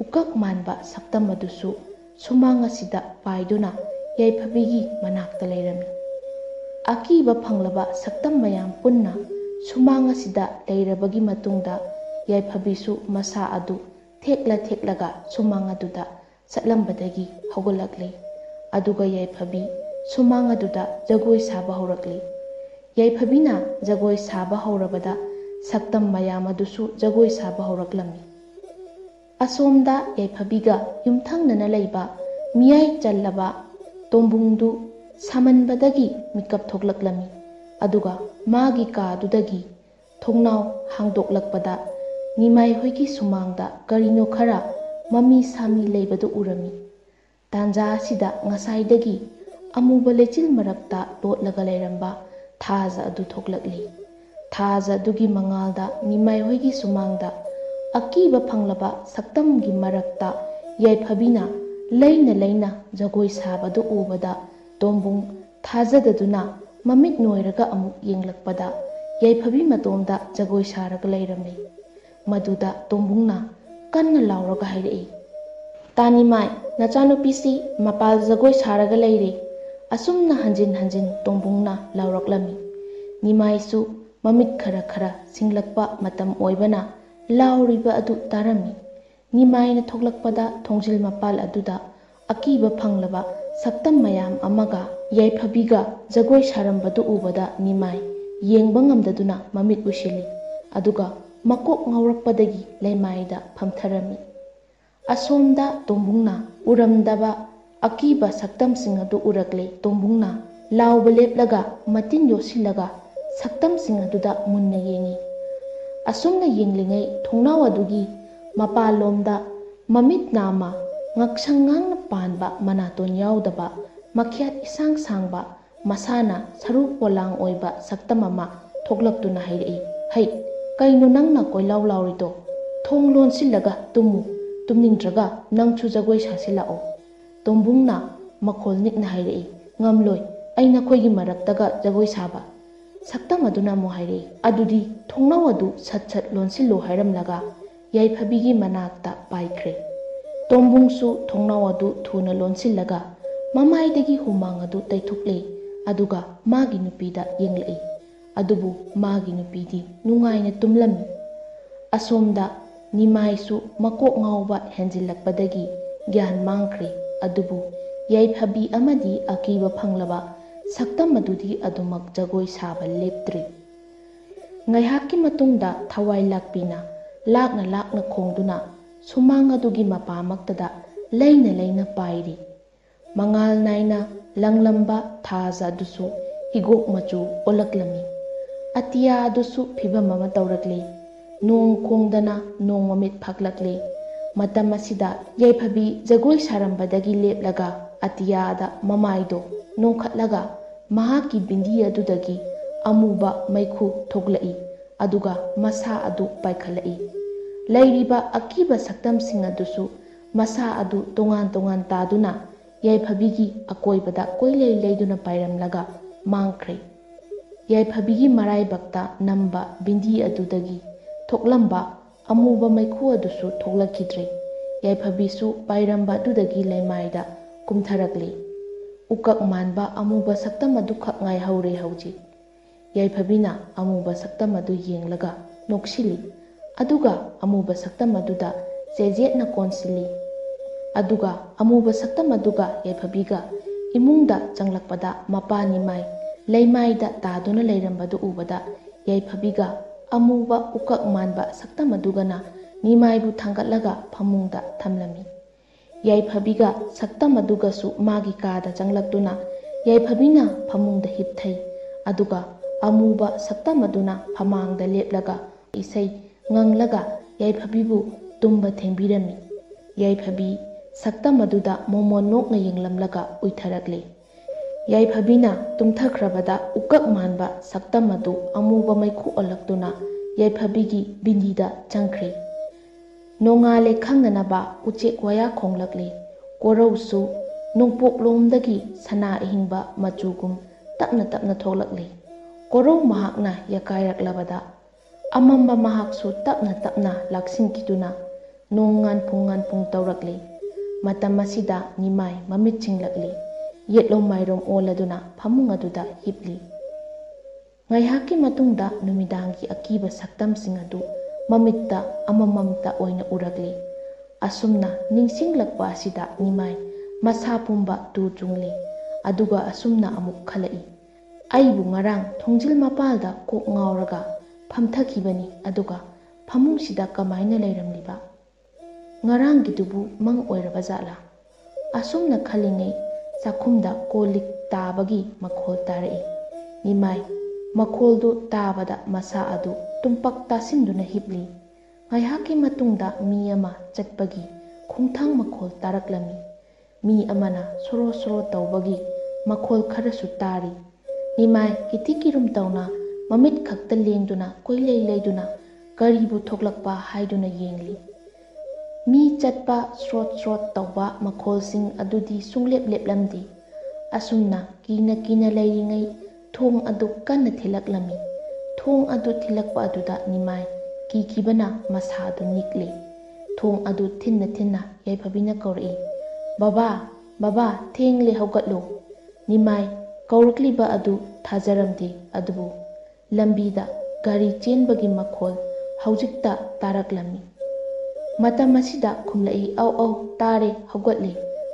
ꯎꯀꯛ ꯃꯥꯟꯕ ꯁꯛꯇꯝ ꯑꯗꯨꯁꯨ ꯁꯨꯃꯥꯡ ꯑꯁꯤꯗ ꯄꯥꯏꯗꯨꯅ ꯌꯥꯏꯐꯕꯤꯒꯤ ꯃꯅꯥꯛꯇ ꯂꯩꯔꯝꯃꯤ꯫ ꯑꯀꯤꯕ ꯐꯪꯂꯕ ꯁꯛꯇꯝ ꯃꯌꯥꯝ ꯄꯨꯟꯅ ꯁꯨꯃꯥꯡ ꯑꯁꯤꯗ ꯂꯩꯔꯕꯒꯤ ꯃꯇꯨꯡꯗ ꯌꯥꯏꯐꯕꯤꯁꯨ ꯃꯁꯥ ꯑꯗꯨ ꯊꯦꯛꯂꯒ ꯁꯨꯃꯥꯡ ꯑꯗꯨꯗ ꯆꯠꯂꯝꯕꯗꯒꯤ ꯍꯧꯒꯠꯂꯛꯂꯤ꯫ ꯑꯗꯨꯒ ꯌꯥꯏꯐꯕꯤ ꯁꯨꯃꯥꯡ ꯑꯗꯨꯗ ꯖꯒꯣꯏ ꯁꯥꯕ ꯍꯧꯔꯛꯂꯤ꯫ ꯌꯥꯏꯐꯕꯤꯅ ꯖꯒꯣꯏ ꯁꯥꯕ ꯍꯧꯔꯕꯗ ꯁꯛꯇꯝ ꯃꯌꯥꯝ ꯑꯗꯨꯁꯨ ꯖꯒꯣꯏ ꯁꯥꯕ ꯍꯧꯔꯛꯂꯝꯃꯤ꯫ ꯑꯁꯣꯝꯗ ꯌꯥꯏꯐꯕꯤꯒ ꯌꯨꯝꯊꯪꯅꯅ ꯂꯩꯕ ꯃꯤꯌꯥꯏ ꯆꯜꯂꯕ ꯇꯣꯝꯕꯨꯡꯗꯨ ꯁꯥꯃꯟꯕꯗꯒꯤ ꯃꯤꯀꯞ ꯊꯣꯛꯂꯛꯂꯝꯃꯤ꯫ ꯑꯗꯨꯒ ꯃꯥꯒꯤ ꯀꯥꯗꯨꯗꯒꯤ ꯊꯣꯡꯅꯥꯎ ꯍꯥꯡꯗꯣꯛꯂꯛꯄꯗ ꯅꯤꯃꯥꯏ ꯍꯣꯏꯒꯤ ꯁꯨꯃꯥꯡꯗ ꯀꯔꯤꯅꯣ ꯈꯔ ꯃꯃꯤ ꯁꯥꯃꯤ ꯂꯩꯕꯗꯨ ꯎꯔꯝꯃꯤ꯫ ꯇꯥꯟꯖꯥ ꯑꯁꯤꯗ ꯉꯁꯥꯏꯗꯒꯤ ꯑꯃꯨꯕ ꯂꯩꯆꯤꯜ ꯃꯔꯛꯇ ꯂꯣꯠꯂꯒ ꯂꯩꯔꯝꯕ ꯊꯥꯖ ꯑꯗꯨ ꯊꯣꯛꯂꯛꯂꯤ꯫ ꯊꯥꯖ ꯑꯗꯨꯒꯤ ꯃꯉꯥꯜꯗ ꯅꯤꯃꯥꯏ ꯍꯣꯏꯒꯤ ꯁꯨꯃꯥꯡꯗ ꯑꯀꯤꯕ ꯐꯪꯂꯕ ꯁꯛꯇꯝꯒꯤ ꯃꯔꯛꯇ ꯌꯥꯏꯐꯕꯤꯅ ꯂꯩꯅ ꯖꯒꯣꯏ ꯁꯥꯕꯗꯨ ꯎꯕꯗ ꯇꯣꯝꯕꯨꯡ ꯊꯥꯖꯗꯗꯨꯅ ꯃꯃꯤꯠ ꯅꯣꯏꯔꯒ ꯑꯃꯨꯛ ꯌꯦꯡꯂꯛꯄꯗ ꯌꯥꯏꯐꯕꯤ ꯃꯇꯣꯝꯗ ꯖꯒꯣꯏ ꯁꯥꯔꯒ ꯂꯩꯔꯝꯃꯤ꯫ ꯃꯗꯨꯗ ꯇꯣꯝꯕꯨꯡꯅ ꯀꯟꯅ ꯂꯥꯎꯔꯒ ꯍꯥꯏꯔꯛꯏ, ꯇꯥꯅꯤꯃꯥꯏ, ꯅꯆꯥꯅꯨꯄꯤꯁꯤ ꯃꯄꯥꯜ ꯖꯒꯣꯏ ꯁꯥꯔꯒ ꯂꯩꯔꯦ꯫ ꯑꯁꯨꯝꯅ ꯍꯟꯖꯤꯟ ꯍꯟꯖꯤꯟ ꯇꯣꯡꯕꯨꯡꯅ ꯂꯥꯎꯔꯛꯂꯝꯃꯤ꯫ ꯅꯤꯃꯥꯏꯁꯨ ꯃꯃꯤꯠ ꯈꯔ ꯈꯔ ꯁꯤꯡꯂꯛꯄ ꯃꯇꯝ ꯑꯣꯏꯕꯅ ꯂꯥꯎꯔꯤꯕ ꯑꯗꯨ ꯇꯥꯔꯝꯃꯤ꯫ ꯅꯤꯃꯥꯏꯅ ꯊꯣꯛꯂꯛꯄꯗ ꯊꯣꯡꯖꯤꯜ ꯃꯄꯥꯜ ꯑꯗꯨꯗ ꯑꯀꯤꯕ ꯐꯪꯂꯕ ꯁꯛꯇꯝ ꯃꯌꯥꯝ ꯑꯃꯒ ꯌꯥꯏꯐꯕꯤꯒ ꯖꯒꯣꯏ ꯁꯥꯔꯝꯕꯗꯨ ꯎꯕꯗ ꯅꯤꯃꯥꯏ ꯌꯦꯡꯕ ꯉꯝꯗꯗꯨꯅ ꯃꯃꯤꯠ ꯎꯏꯁꯤꯜꯂꯤ, ꯑꯗꯨꯒ ꯃꯀꯣꯛ ꯉꯥꯎꯔꯛꯄꯗꯒꯤ ꯂꯩꯃꯥꯏꯗ ꯐꯝꯊꯔꯝꯃꯤ꯫ ꯑꯁꯣꯝꯗ ꯇꯣꯡꯕꯨꯡꯅ ꯎꯔꯝꯗꯕ ꯑꯀꯤꯕ ꯁꯛꯇꯝꯁꯤꯡ ꯑꯗꯨ ꯎꯔꯛꯂꯦ꯫ ꯇꯣꯡꯕꯨꯡꯅ ꯂꯥꯎꯕ ꯂꯦꯞꯂꯒ ꯃꯇꯤꯟ ꯌꯣꯠꯁꯤꯜꯂꯒ ꯁꯛꯇꯝꯁꯤꯡ ꯑꯗꯨꯗ ꯃꯨꯟꯅ ꯌꯦꯡꯉꯤ꯫ ꯑꯁꯨꯝꯅ ꯌꯦꯡꯂꯤꯉꯩ ꯊꯣꯡꯅꯥꯎ ꯑꯗꯨꯒꯤ ꯃꯄꯥꯟꯂꯣꯝꯗ ꯃꯃꯤꯠ ꯅꯥꯝꯃ, ꯉꯛꯁꯪ ꯉꯥꯡꯅ ꯄꯥꯟꯕ, ꯃꯅꯥꯇꯣꯟ ꯌꯥꯎꯗꯕ, ꯃꯈ꯭ꯌꯥꯠ ꯏꯁꯥꯡ ꯁꯥꯡꯕ, ꯃꯁꯥꯅ ꯁꯔꯨ ꯄꯣꯂꯥꯡ ꯑꯣꯏꯕ ꯁꯛꯇꯝ ꯑꯃ ꯊꯣꯛꯂꯛꯇꯨꯅ ꯍꯥꯏꯔꯛꯏ, "ꯍꯩ, ꯀꯩꯅꯣ ꯅꯪꯅ ꯀꯣꯏꯂꯥꯎ ꯂꯥꯎꯔꯤꯗꯣ? ꯊꯣꯡ ꯂꯣꯟꯁꯤꯜꯂꯒ ꯇꯨꯝꯃꯨ, ꯇꯨꯝꯅꯤꯡꯗ꯭ꯔꯒ ꯅꯪꯁꯨ ꯖꯒꯣꯏ ꯁꯥꯁꯤ ꯂꯥꯛꯑꯣ"꯫ ꯇꯣꯡꯕꯨꯡꯅ ꯃꯈꯣꯜ ꯅꯤꯛꯅ ꯍꯥꯏꯔꯛꯏ, "ꯉꯝꯂꯣꯏ, ꯑꯩ ꯅꯈꯣꯏꯒꯤ ꯃꯔꯛꯇꯒ ꯖꯒꯣꯏ ꯁꯥꯕ"꯫ ꯁꯛꯇꯝ ꯑꯗꯨꯅ ꯑꯃꯨꯛ ꯍꯥꯏꯔꯛꯏ, "ꯑꯗꯨꯗꯤ ꯊꯣꯡꯅꯥꯎ ꯑꯗꯨ ꯁꯠ ꯁꯠ ꯂꯣꯟꯁꯤꯜꯂꯨ" ꯍꯥꯏꯔꯝꯂꯒ ꯌꯥꯏꯐꯕꯤꯒꯤ ꯃꯅꯥꯛꯇ ꯄꯥꯏꯈ꯭ꯔꯦ꯫ ꯇꯣꯡꯕꯨꯡꯁꯨ ꯊꯣꯡꯅꯥꯎ ꯑꯗꯨ ꯊꯨꯅ ꯂꯣꯟꯁꯤꯜꯂꯒ ꯃꯃꯥꯏꯗꯒꯤ ꯍꯨꯃꯥꯡ ꯑꯗꯨ ꯇꯩꯊꯣꯛꯂꯦ, ꯑꯗꯨꯒ ꯃꯥꯒꯤ ꯅꯨꯄꯤꯗ ꯌꯦꯡꯂꯛꯏ꯫ ꯑꯗꯨꯕꯨ ꯃꯥꯒꯤ ꯅꯨꯄꯤꯗꯤ ꯅꯨꯡꯉꯥꯏꯅ ꯇꯨꯝꯂꯝꯃꯤ꯫ ꯑꯁꯣꯝꯗ ꯅꯤꯃꯥꯏꯁꯨ ꯃꯀꯣꯛ ꯉꯥꯎꯕ ꯍꯦꯟꯖꯤꯜꯂꯛꯄꯗꯒꯤ ꯒ꯭ꯌꯥꯟ ꯃꯥꯡꯈ꯭ꯔꯦ꯫ ꯑꯗꯨꯕꯨ ꯌꯥꯏꯐꯕꯤ ꯑꯃꯗꯤ ꯑꯀꯤꯕ ꯐꯪꯂꯕ ꯁꯛꯇꯝ ꯑꯗꯨꯗꯤ ꯑꯗꯨꯃꯛ ꯖꯒꯣꯏ ꯁꯥꯕ ꯂꯦꯞꯇ꯭ꯔꯤ꯫ ꯉꯥꯏꯍꯥꯛꯀꯤ ꯃꯇꯨꯡꯗ ꯊꯋꯥꯏ ꯂꯥꯛꯄꯤꯅ ꯂꯥꯛꯅ ꯂꯥꯛꯅ ꯈꯣꯡꯗꯨꯅ ꯁꯨꯃꯥꯡ ꯑꯗꯨꯒꯤ ꯃꯄꯥꯃꯛꯇꯗ ꯂꯩꯅ ꯂꯩꯅ ꯄꯥꯏꯔꯤ꯫ ꯃꯉꯥꯜ ꯅꯥꯏꯅ ꯂꯪꯂꯝꯕ ꯊꯥꯖ ꯑꯗꯨꯁꯨ ꯍꯤꯒꯣꯛ ꯃꯆꯨ ꯑꯣꯜꯂꯛꯂꯝꯃꯤ꯫ ꯑꯇꯤꯌꯥ ꯑꯗꯨꯁꯨ ꯐꯤꯕꯝ ꯑꯃ ꯇꯧꯔꯛꯂꯤ꯫ ꯅꯣꯡ ꯈꯣꯡꯗꯅ ꯅꯣꯡ ꯃꯃꯤꯠ ꯐꯥꯛꯂꯛꯂꯤ꯫ ꯃꯇꯝ ꯑꯁꯤꯗ ꯌꯥꯏꯐꯕꯤ ꯖꯒꯣꯏ ꯁꯥꯔꯝꯕꯗꯒꯤ ꯂꯦꯞꯂꯒ ꯑꯇꯤꯌꯥꯗ ꯃꯃꯥꯏꯗꯣ ꯅꯣꯡꯈꯠꯂꯒ ꯃꯍꯥꯛꯀꯤ ꯕꯤꯟꯗꯤ ꯑꯗꯨꯗꯒꯤ ꯑꯃꯨꯕ ꯃꯩꯈꯨ ꯊꯣꯛꯂꯛꯏ, ꯑꯗꯨꯒ ꯃꯁꯥ ꯑꯗꯨ ꯄꯥꯏꯈꯠꯂꯛꯏ꯫ ꯂꯩꯔꯤꯕ ꯑꯀꯤꯕ ꯁꯛꯇꯝꯁꯤꯡ ꯑꯗꯨꯁꯨ ꯃꯁꯥ ꯑꯗꯨ ꯇꯣꯉꯥꯟ ꯇꯣꯉꯥꯟ ꯇꯥꯗꯨꯅ ꯌꯥꯏꯐꯕꯤꯒꯤ ꯑꯀꯣꯏꯕꯗ ꯀꯣꯏꯂꯩ ꯂꯩꯗꯨꯅ ꯄꯥꯏꯔꯝꯂꯒ ꯃꯥꯡꯈ꯭ꯔꯦ꯫ ꯌꯥꯏꯐꯕꯤꯒꯤ ꯃꯔꯥꯏꯕꯛꯇ ꯅꯝꯕ ꯕꯤꯟꯗꯤ ꯑꯗꯨꯗꯒꯤ ꯊꯣꯛꯂꯝꯕ ꯑꯃꯨꯕ ꯃꯩꯈꯨ ꯑꯗꯨꯁꯨ ꯊꯣꯛꯂꯛꯈꯤꯗ꯭ꯔꯦ꯫ ꯌꯥꯏꯐꯕꯤꯁꯨ ꯄꯥꯏꯔꯝꯕ ꯑꯗꯨꯗꯒꯤ ꯂꯩꯃꯥꯏꯗ ꯀꯨꯝꯊꯔꯛꯂꯤ꯫ ꯎꯀꯛ ꯃꯥꯟꯕ ꯑꯃꯨꯕ ꯁꯛꯇꯝ ꯑꯗꯨꯈꯛ ꯉꯥꯏꯍꯧꯔꯦ ꯍꯧꯖꯤꯛ꯫ ꯌꯥꯏꯐꯕꯤꯅ ꯑꯃꯨꯕ ꯁꯛꯇꯝ ꯑꯗꯨ ꯌꯦꯡꯂꯒ ꯅꯣꯛꯁꯤꯜꯂꯤ, ꯑꯗꯨꯒ ꯑꯃꯨꯕ ꯁꯛꯇꯝ ꯑꯗꯨꯗ ꯆꯦꯖꯦꯠꯅ ꯀꯣꯟꯁꯤꯜꯂꯤ꯫ ꯑꯗꯨꯒ ꯑꯃꯨꯕ ꯁꯛꯇꯝ ꯑꯗꯨꯒ ꯌꯥꯏꯐꯕꯤꯒ ꯏꯃꯨꯡꯗ ꯆꯪꯂꯛꯄꯗ ꯃꯄꯥ ꯅꯤꯃꯥꯏ ꯂꯩꯃꯥꯏꯗ ꯇꯥꯗꯨꯅ ꯂꯩꯔꯝꯕꯗꯨ ꯎꯕꯗ ꯌꯥꯏꯐꯕꯤꯒ ꯑꯃꯨꯕ ꯎꯀꯛ ꯃꯥꯟꯕ ꯁꯛꯇꯝ ꯑꯗꯨꯒꯅ ꯅꯤꯃꯥꯏꯕꯨ ꯊꯥꯡꯒꯠꯂꯒ ꯐꯃꯨꯡꯗ ꯊꯝꯂꯝꯃꯤ꯫ ꯌꯥꯏꯐꯕꯤꯒ ꯁꯛꯇꯝ ꯑꯗꯨꯒꯁꯨ ꯃꯥꯒꯤ ꯀꯥꯗ ꯆꯪꯂꯛꯇꯨꯅ ꯌꯥꯏꯐꯕꯤꯅ ꯐꯃꯨꯡꯗ ꯍꯤꯞꯊꯩ, ꯑꯗꯨꯒ ꯑꯃꯨꯕ ꯁꯛꯇꯝ ꯑꯗꯨꯅ ꯐꯃꯥꯡꯗ ꯂꯦꯞꯂꯒ ꯏꯁꯩ ꯉꯪꯂꯒ ꯌꯥꯏꯐꯕꯤꯕꯨ ꯇꯨꯝꯕ ꯊꯦꯡꯕꯤꯔꯝꯃꯤ꯫ ꯌꯥꯏꯐꯕꯤ ꯁꯛꯇꯝ ꯑꯗꯨꯗ ꯃꯣꯃꯣꯟ ꯅꯣꯛꯅ ꯌꯦꯡꯂꯝꯂꯒ ꯎꯏꯊꯔꯛꯂꯦ꯫ ꯌꯥꯏꯐꯕꯤꯅ ꯇꯨꯝꯊꯈ꯭ꯔꯕꯗ ꯎꯀꯛ ꯃꯥꯟꯕ ꯁꯛꯇꯝ ꯑꯗꯨ ꯑꯃꯨꯕ ꯃꯩꯈꯨ ꯑꯣꯜꯂꯛꯇꯨꯅ ꯌꯥꯏꯐꯕꯤꯒꯤ ꯕꯤꯟꯗꯤꯗ ꯆꯪꯈ꯭ꯔꯦ꯫ ꯅꯣꯡꯉꯥꯜꯂꯦ ꯈꯪꯅꯅꯕ ꯎꯆꯦꯛ ꯋꯥꯌꯥ ꯈꯣꯡꯂꯛꯂꯤ꯫ ꯀꯣꯔꯧꯁꯨ ꯅꯣꯡꯄꯣꯛꯂꯣꯝꯗꯒꯤ ꯁꯅꯥ ꯑꯍꯤꯡꯕ ꯃꯆꯨꯒꯨꯝ ꯇꯞꯅ ꯇꯞꯅ ꯊꯣꯛꯂꯛꯂꯤ꯫ ꯀꯣꯔꯧ ꯃꯍꯥꯛꯅ ꯌꯥꯀꯥꯏꯔꯛꯂꯕꯗ ꯑꯃꯝꯕ ꯃꯍꯥꯛꯁꯨ ꯇꯞꯅ ꯇꯞꯅ ꯂꯥꯛꯁꯤꯟꯈꯤꯗꯨꯅ ꯅꯣꯡ ꯉꯥꯟꯐꯨꯡ ꯉꯥꯟꯐꯨꯡ ꯇꯧꯔꯛꯂꯤ꯫ ꯃꯇꯝ ꯑꯁꯤꯗ ꯅꯤꯃꯥꯏ ꯃꯃꯤꯠ ꯁꯤꯡꯂꯛꯂꯤ꯫ ꯌꯦꯠꯂꯣꯝ ꯃꯥꯏꯔꯣꯝ ꯑꯣꯜꯂꯗꯨꯅ ꯐꯃꯨꯡ ꯑꯗꯨꯗ ꯍꯤꯞꯂꯤ꯫ ꯉꯥꯏꯍꯥꯛꯀꯤ ꯃꯇꯨꯡꯗ ꯅꯨꯃꯤꯗꯥꯡꯒꯤ ꯑꯀꯤꯕ ꯁꯛꯇꯝꯁꯤꯡ ꯑꯗꯨ ꯃꯃꯤꯠꯇ ꯑꯃꯃꯝꯇ ꯑꯣꯏꯅ ꯎꯔꯛꯂꯤ꯫ ꯑꯁꯨꯝꯅ ꯅꯤꯡꯁꯤꯡꯂꯛꯄ ꯑꯁꯤꯗ ꯅꯤꯃꯥꯏ ꯃꯁꯥ ꯄꯨꯝꯕ ꯇꯨ ꯆꯨꯡꯂꯤ꯫ ꯑꯗꯨꯒ ꯑꯁꯨꯝꯅ ꯑꯃꯨꯛ ꯈꯜꯂꯛꯏ, "ꯑꯩꯕꯨ ꯉꯔꯥꯡ ꯊꯣꯡꯖꯤꯜ ꯃꯄꯥꯜꯗ ꯀꯣꯛ ꯉꯥꯎꯔꯒ ꯐꯝꯊꯈꯤꯕꯅꯤ, ꯑꯗꯨꯒ ꯐꯃꯨꯡꯁꯤꯗ ꯀꯃꯥꯏꯅ ꯂꯩꯔꯝꯂꯤꯕ? ꯉꯔꯥꯡꯒꯤꯗꯨꯕꯨ ꯃꯪ ꯑꯣꯏꯔꯕ ꯖꯥꯠꯂꯥ?" ꯑꯁꯨꯝꯅ ꯈꯜꯂꯤꯉꯩ ꯆꯥꯛꯈꯨꯝꯗ ꯀꯣꯜ ꯂꯤꯛ ꯇꯥꯕꯒꯤ ꯃꯈꯣꯜ ꯇꯥꯔꯛꯏ꯫ ꯅꯤꯃꯥꯏ ꯃꯈꯣꯜꯗꯨ ꯇꯥꯕꯗ ꯃꯁꯥ ꯑꯗꯨ ꯇꯨꯝꯄꯛ ꯇꯥꯁꯤꯟꯗꯨꯅ ꯍꯤꯞꯂꯤ꯫ ꯉꯥꯏꯍꯥꯛꯀꯤ ꯃꯇꯨꯡꯗ ꯃꯤ ꯑꯃ ꯆꯠꯄꯒꯤ ꯈꯣꯡꯊꯥꯡ ꯃꯈꯣꯜ ꯇꯥꯔꯛꯂꯝꯃꯤ꯫ ꯃꯤ ꯑꯃꯅ ꯁꯣꯔꯣ ꯁꯣꯔꯣ ꯇꯧꯕꯒꯤ ꯃꯈꯣꯜ ꯈꯔꯁꯨ ꯇꯥꯔꯤ꯫ ꯅꯤꯃꯥꯏ ꯀꯤꯊꯤ ꯀꯤꯔꯨꯝ ꯇꯧꯅ ꯃꯃꯤꯠ ꯈꯛꯇ ꯂꯦꯡꯗꯨꯅ ꯀꯣꯏꯂꯩ ꯂꯩꯗꯨꯅ ꯀꯔꯤꯕꯨ ꯊꯣꯛꯂꯛꯄ ꯍꯥꯏꯗꯨꯅ ꯌꯦꯡꯂꯤ꯫ ꯃꯤ ꯆꯠꯄ ꯁ꯭ꯔꯣꯠ ꯁ꯭ꯔꯣꯠ ꯇꯧꯕ ꯃꯈꯣꯜꯁꯤꯡ ꯑꯗꯨꯗꯤ ꯁꯨꯡꯂꯦꯞ ꯂꯦꯞꯂꯝꯗꯦ꯫ ꯑꯁꯨꯝꯅ ꯀꯤꯅ ꯀꯤꯅ ꯂꯩꯔꯤꯉꯩ ꯊꯣꯡ ꯑꯗꯨ ꯀꯟꯅ ꯊꯤꯜꯂꯛꯂꯝꯃꯤ꯫ ꯊꯣꯡ ꯑꯗꯨ ꯊꯤꯜꯂꯛꯄ ꯑꯗꯨꯗ ꯅꯤꯃꯥꯏ ꯀꯤꯈꯤꯕꯅ ꯃꯁꯥ ꯑꯗꯨ ꯅꯤꯛꯂꯦ꯫ thong adu thinna thinna Yaifabina kauraki. Baba, Baba, thengli haugatlu. Nimai kaurakliba adu thajaramdi adubu. Lambida gari chenbagi makhol haujikta taraklami. Matam asida khumlai au au tare haugatli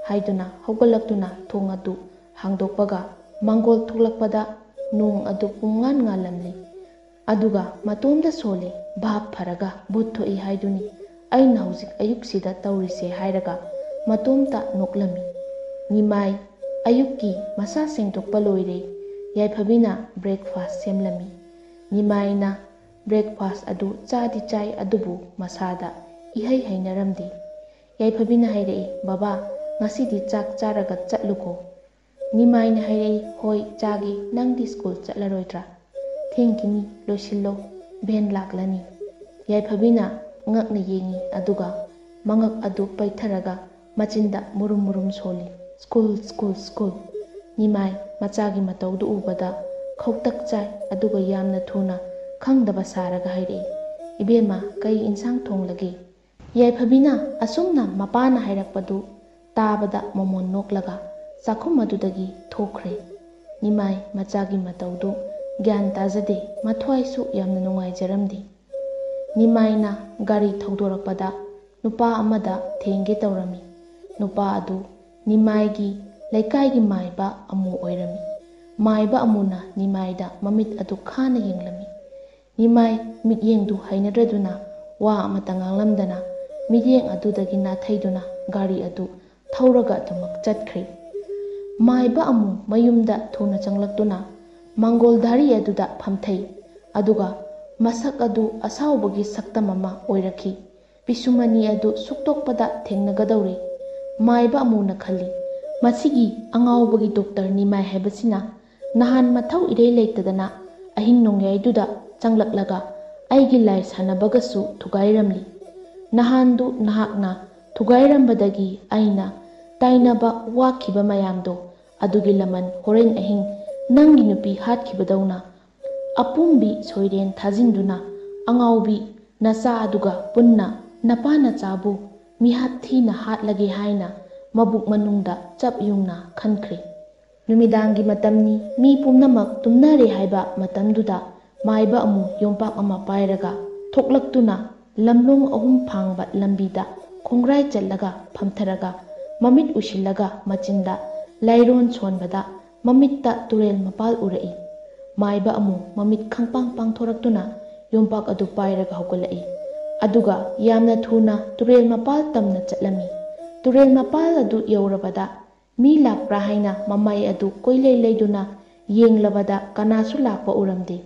haiduna haugalaktuna thong adu hangdokpaga mangol thuklakpada nong adu pungan ngalamli. Aduga matomda sole bhap pharaga butthoi haiduni aina haujik ayuksida taurise hairaga matomta noklami. Nimai ayukki masa sengdokpa loire Yaifabina breakfast semlami. Nimaina breakfast adu chadi chai adubu masada ihai hainaramdi. Yaifabina hairei Baba ngasidi chak charaga chatluko. Nimaina hairei hoi chagi nangdi school chatlaroidra. Thengkini losillo ben laklani. Yaifabina ngakna yengi aduga mangak adu paitharaga machinda murum murum soli. School. Nimai machagi mataudu ubada khautak chai aduga yamna thuna khangdaba saraga hairei Ibema kai insang thonglage. Yaifabina asumna mapana hairakpadu tabada momon noklaga chakhum adudagi thokre. Nimai machagi mataudu gyan tajade mathwaisu yamna nungaijaramdi. Nimaina gari thaudorakpada nupa amada thengge taurami. Nupa adu Nimaigi Laikai maiba amu oirami. Maiba amuna Nimaida mamit adu khana yenglami. Nimai mityengdu hainadraduna wa amata nganglamdana mityeng adudagi nathaiduna gari adu thauraga adumak chatkhre. Maiba amu mayumda thuna changlaktuna mangoldari aduda phamthai aduga masak adu asaubagi saktam ama oiraki. Pisumani adu suktokpada thengnagadawre. Maiba amuna khali Masigi angawbagi doctor Nimai haibasina nahan mathau irei leitadana ahing nongyaiduda changlaklaga aigi lai sanabagasu thugairamli. Nahandu nahakna thugairambadagi aina tainaba wakhiba mayamdo adugi laman horen ahing nangi nupi hatkibadawna apumbi soiren thajinduna angawbi nacha aduga punna napana chabu mihat thina hatlage haina mabuk manungda chap yungna khankre. Numidangi matamni mi pumnamak tumnare haiba matamduda maiba amu yompak ama pairaga thoklaktuna lamlong ahum phangba lambida khongrai challaga phamtharaga mamit usillaga machinda lairon chonbada mamitta turel mapal urai. Maiba amu mamit khangpang pangthoraktuna yompak adu pairaga haugalai. Aduga yamna thuna turel mapal tamna chatlami. Turel mapal adu yaurabada mi lakpra haina mamai adu koilei leiduna yenglabada kanasu lakpa uramde.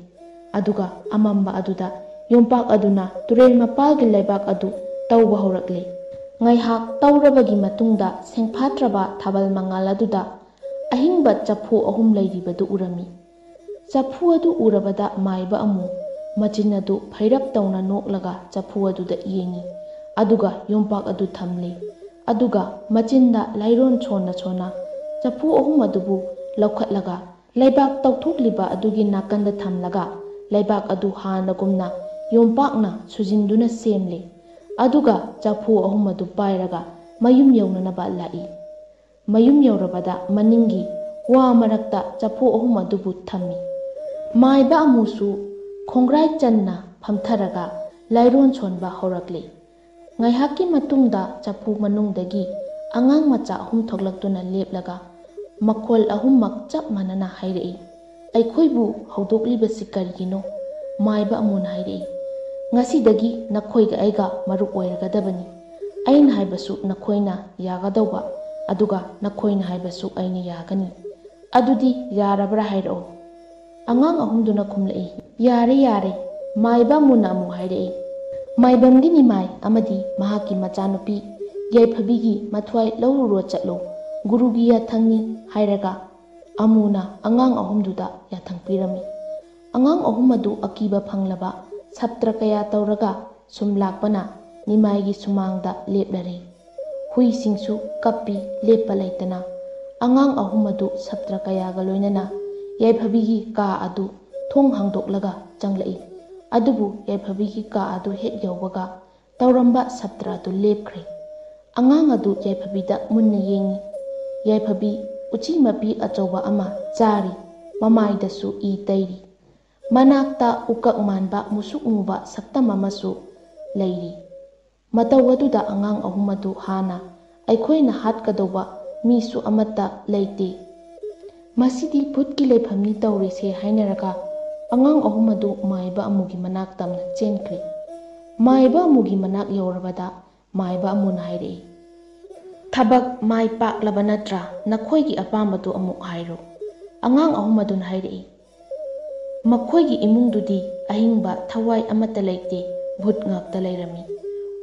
Aduga amamba aduda yompak aduna turel mapalgi leibak adu tauba haurakle. Ngaihak taurabagi matungda sengphatraba thabal mangal aduda ahingba chaphu ahum leiribadu urami. Chaphu adu urabada maiba amu machin adu phairap tauna noklaga chaphu aduda yengi. Aduga yompak adu thamle. Aduga machinda lairon chona chaphu ahum adubu laukhatlaga laibak tauthokliba adugi nakanda thamlaga laibak adu hanagumna yompakna sujinduna semle. Aduga chaphu ahum adu pairaga mayum yaunanaba lai. Mayum yaurabada maningi wa marakta chaphu ahum adubu thammi. Maiba amusu khongrai channa phamtharaga lairon chonba haurakle. Ngaihaki matungda chaphu manungdagi angang macha ahum thoklaktuna leplaga makhol ahummak chap manana hairei. Aikhoibu haudoklibasi karigino maiba amuna hairei. Ngasidagi nakhoiga aiga marup oiragadabani. Aina haibasu nakhoina yagadauba aduga nakhoina haibasu aina yagani. Adudi yarabra hairao. Angang ahumduna khumlai. Yare maiba amuna amu hairei. Maibamgi Nimai amadi mahaki machanupi Yaifabigi mathwai laururo chatlo gurugi yathangni hairaga amuna angang ahumduda yathang pirami. Angang ahum adu akiba phanglaba saptra kaya tauraga sumlakpana Nimaigi sumangda leplare. Hui singsu kappi lepa laitana angang ahum adu saptra kaya ga loinana Yaifabigi ka adu thong hangdoklaga changlai. Adubu Yaifabigi ka adu het yaubaga ꯇꯧꯔꯝꯕ ꯁꯞꯇ꯭ꯔ ꯑꯗꯨ ꯂꯦꯞꯈ꯭ꯔꯦ꯫ ꯑꯉꯥꯡ ꯑꯗꯨ ꯌꯥꯏꯐꯕꯤꯗ ꯃꯨꯟꯅ ꯌꯦꯡꯏ꯫ ꯌꯥꯏꯐꯕꯤ ꯎꯆꯤ ꯃꯄꯤ ꯑꯆꯧꯕ ꯑꯃ ꯆꯥꯔꯤ, ꯃꯃꯥꯏꯗꯁꯨ ꯏ ꯇꯩꯔꯤ꯫ ꯃꯅꯥꯛꯇ ꯎꯀꯛ ꯃꯥꯟꯕ ꯃꯨꯁꯨꯛ ꯃꯨꯕ ꯁꯛꯇꯝ ꯑꯃꯁꯨ ꯂꯩꯔꯤ꯫ ꯃꯇꯧ ꯑꯗꯨꯗ ꯑꯉꯥꯡ ꯑꯍꯨꯝ ꯑꯗꯨ ꯍꯥꯟꯅ ꯑꯩꯈꯣꯏꯅ ꯍꯥꯠꯀꯗꯧꯕ ꯃꯤꯁꯨ ꯑꯃꯠꯇ ꯂꯩꯇꯦ, ꯃꯁꯤꯗꯤ ꯚꯨꯠꯀꯤ ꯂꯩꯐꯝꯅꯤ ꯇꯧꯔꯤꯁꯦ ꯍꯥꯏꯅꯔꯒ ꯑꯉꯥꯡ ꯑꯍꯨꯝ ꯑꯗꯨ ꯃꯥꯏꯕ ꯑꯃꯨꯒꯤ ꯃꯅꯥꯛ ꯇꯝꯅ ꯆꯦꯟꯈ꯭ꯔꯦ꯫ ꯃꯥꯏꯕ ꯑꯃꯨꯒꯤ ꯃꯅꯥꯛ ꯌꯧꯔꯕꯗ ꯃꯥꯏꯕ ꯑꯃꯨꯅ ꯍꯥꯏꯔꯛꯏ, "ꯊꯕꯛ ꯃꯥꯏ ꯄꯥꯛꯂꯕ ꯅꯠꯇ꯭ꯔꯥ? ꯅꯈꯣꯏꯒꯤ ꯑꯄꯥꯝꯕꯗꯨ ꯑꯃꯨꯛ ꯍꯥꯏꯔꯣ"꯫ ꯑꯉꯥꯡ ꯑꯍꯨꯝ ꯑꯗꯨꯅ ꯍꯥꯏꯔꯛꯏ, "ꯃꯈꯣꯏꯒꯤ ꯏꯃꯨꯡꯗꯨꯗꯤ ꯑꯍꯤꯡꯕ ꯊꯋꯥꯏ ꯑꯃꯠꯇ ꯂꯩꯇꯦ, ꯚꯨꯠ ꯉꯥꯛꯇ ꯂꯩꯔꯝꯃꯤ"꯫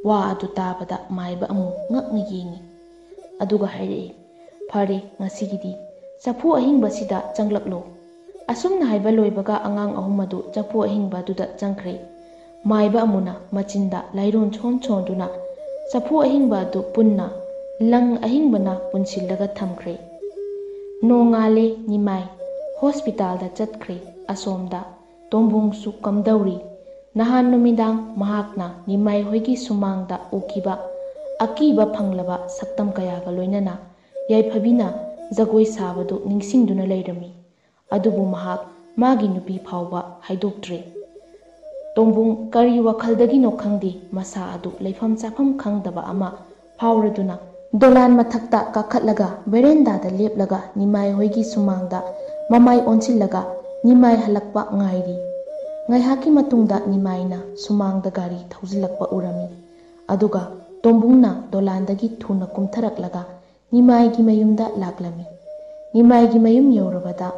ꯋꯥ ꯑꯗꯨ ꯇꯥꯕꯗ ꯃꯥꯏꯕ ꯑꯃꯨ ꯉꯛꯅ ꯌꯦꯡꯏ, ꯑꯗꯨꯒ ꯍꯥꯏꯔꯛꯏ, "ꯐꯔꯦ, ꯉꯁꯤꯒꯤꯗꯤ ꯆꯐꯨ ꯑꯍꯤꯡꯕꯁꯤꯗ ꯆꯪꯂꯛꯂꯣ"꯫ ꯑꯁꯨꯝꯅ ꯍꯥꯏꯕ ꯂꯣꯏꯕꯒ ꯑꯉꯥꯡ ꯑꯍꯨꯝ ꯑꯗꯨ ꯆꯐꯨ ꯑꯍꯤꯡꯕ ꯑꯗꯨꯗ ꯆꯪꯈ꯭ꯔꯦ꯫ ꯃꯥꯏꯕ ꯑꯃꯨꯅ ꯃꯆꯤꯟꯗ ꯂꯩꯔꯣꯟ ꯁꯣꯟꯗꯨꯅ ꯆꯐꯨ ꯑꯍꯤꯡꯕ ꯑꯗꯨ ꯄꯨꯟꯅ ꯂꯪ ꯑꯍꯤꯡꯕꯅ ꯄꯨꯟꯁꯤꯜꯂꯒ ꯊꯝꯈ꯭ꯔꯦ꯫ ꯅꯣꯡꯉꯥꯜꯂꯦ, ꯅꯤꯃꯥꯏ ꯍꯣꯁꯄꯤꯇꯥꯜꯗ ꯆꯠꯈ꯭ꯔꯦ꯫ ꯑꯁꯣꯝꯗ ꯇꯣꯝꯕꯨꯡꯁꯨ ꯀꯝꯗꯧꯔꯤ? ꯅꯍꯥꯟ ꯅꯨꯃꯤꯗꯥꯡ ꯃꯍꯥꯛꯅ ꯅꯤꯃꯥꯏ ꯍꯣꯏꯒꯤ ꯁꯨꯃꯥꯡꯗ ꯎꯈꯤꯕ ꯑꯀꯤꯕ ꯐꯪꯂꯕ ꯁꯛꯇꯝ ꯀꯌꯥꯒ ꯂꯣꯏꯅꯅ ꯌꯥꯏꯐꯕꯤꯅ ꯖꯒꯣꯏ ꯁꯥꯕꯗꯨ ꯅꯤꯡꯁꯤꯡꯗꯨꯅ ꯂꯩꯔꯝꯃꯤ꯫ ꯑꯗꯨꯕꯨ ꯃꯍꯥꯛ ꯃꯥꯒꯤ ꯅꯨꯄꯤ ꯐꯥꯎꯕ ꯍꯥꯏꯗꯣꯛꯇ꯭ꯔꯦ꯫ ꯇꯣꯝꯕꯨꯡ ꯀꯔꯤ ꯋꯥꯈꯜꯗꯒꯤꯅꯣ ꯈꯪꯗꯦ, ꯃꯁꯥ ꯑꯗꯨ ꯂꯩꯐꯝ ꯆꯥꯐꯝ ꯈꯪꯗꯕ ꯑꯃ ꯐꯥꯎꯔꯗꯨꯅ ꯗꯣꯂꯥꯟ ꯃꯊꯛꯇ ꯀꯥꯈꯠꯂꯒ ꯕꯦꯔꯦꯟꯗꯥꯗ ꯂꯦꯞꯂꯒ ꯅꯤꯃꯥꯏ ꯍꯣꯏꯒꯤ ꯁꯨꯃꯥꯡꯗ ꯃꯃꯥꯏ ꯑꯣꯟꯁꯤꯜꯂꯒ ꯅꯤꯃꯥꯏ ꯍꯜꯂꯛꯄ ꯉꯥꯏꯔꯤ꯫ ꯉꯥꯏꯍꯥꯛꯀꯤ ꯃꯇꯨꯡꯗ ꯅꯤꯃꯥꯏꯅ ꯁꯨꯃꯥꯡꯗ ꯒꯥꯔꯤ ꯊꯧꯖꯤꯜꯂꯛꯄ ꯎꯔꯝꯃꯤ꯫ ꯑꯗꯨꯒ ꯇꯣꯝꯕꯨꯡꯅ ꯗꯣꯂꯥꯟꯗꯒꯤ ꯊꯨꯅ ꯀꯨꯝꯊꯔꯛꯂꯒ ꯅꯤꯃꯥꯏꯒꯤ ꯃꯌꯨꯝꯗ ꯂꯥꯛꯂꯝꯃꯤ꯫ ꯅꯤꯃꯥꯏꯒꯤ ꯃꯌꯨꯝ ꯌꯧꯔꯕꯗ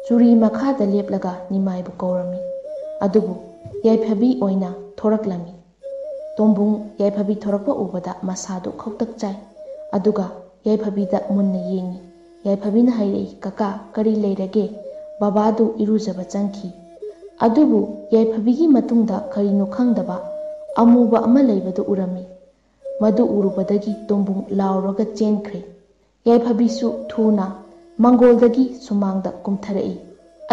ꯆꯨꯔꯤ ꯃꯈꯥꯗ ꯂꯦꯞꯂꯒ ꯅꯤꯃꯥꯏꯕꯨ ꯀꯧꯔꯝꯃꯤ, ꯑꯗꯨꯕꯨ ꯌꯥꯏꯐꯕꯤ ꯑꯣꯏꯅ ꯊꯣꯔꯛꯂꯝꯃꯤ꯫ ꯇꯣꯝꯕꯨꯡ ꯌꯥꯏꯐꯕꯤ ꯊꯣꯔꯛꯄ ꯎꯕꯗ ꯃꯁꯥꯗꯨ ꯈꯧꯇꯛ ꯆꯥꯏ, ꯑꯗꯨꯒ ꯌꯥꯏꯐꯕꯤꯗ ꯃꯨꯟꯅ ꯌꯦꯡꯏ꯫ ꯌꯥꯏꯐꯕꯤꯅ ꯍꯥꯏꯔꯛꯏ, "ꯀꯀꯥ, ꯀꯔꯤ ꯂꯩꯔꯒꯦ"꯫ ꯕꯕꯥꯗꯨ ꯏꯔꯨꯖꯕ ꯆꯪꯈꯤ꯫ ꯑꯗꯨꯕꯨ ꯌꯥꯏꯐꯕꯤꯒꯤ ꯃꯇꯨꯡꯗ ꯀꯔꯤꯅꯣ ꯈꯪꯗꯕ ꯑꯃꯨꯕ ꯑꯃ ꯂꯩꯕꯗꯨ ꯎꯔꯝꯃꯤ꯫ ꯃꯗꯨ ꯎꯔꯨꯕꯗꯒꯤ ꯇꯣꯝꯕꯨꯡ ꯂꯥꯎꯔꯒ ꯆꯦꯟꯈ꯭ꯔꯦ꯫ ꯌꯥꯏꯐꯕꯤꯁꯨ ꯊꯨꯅ ꯃꯪꯒꯣꯜꯗꯒꯤ ꯁꯨꯃꯥꯡꯗ ꯀꯨꯝꯊꯔꯛꯏ꯫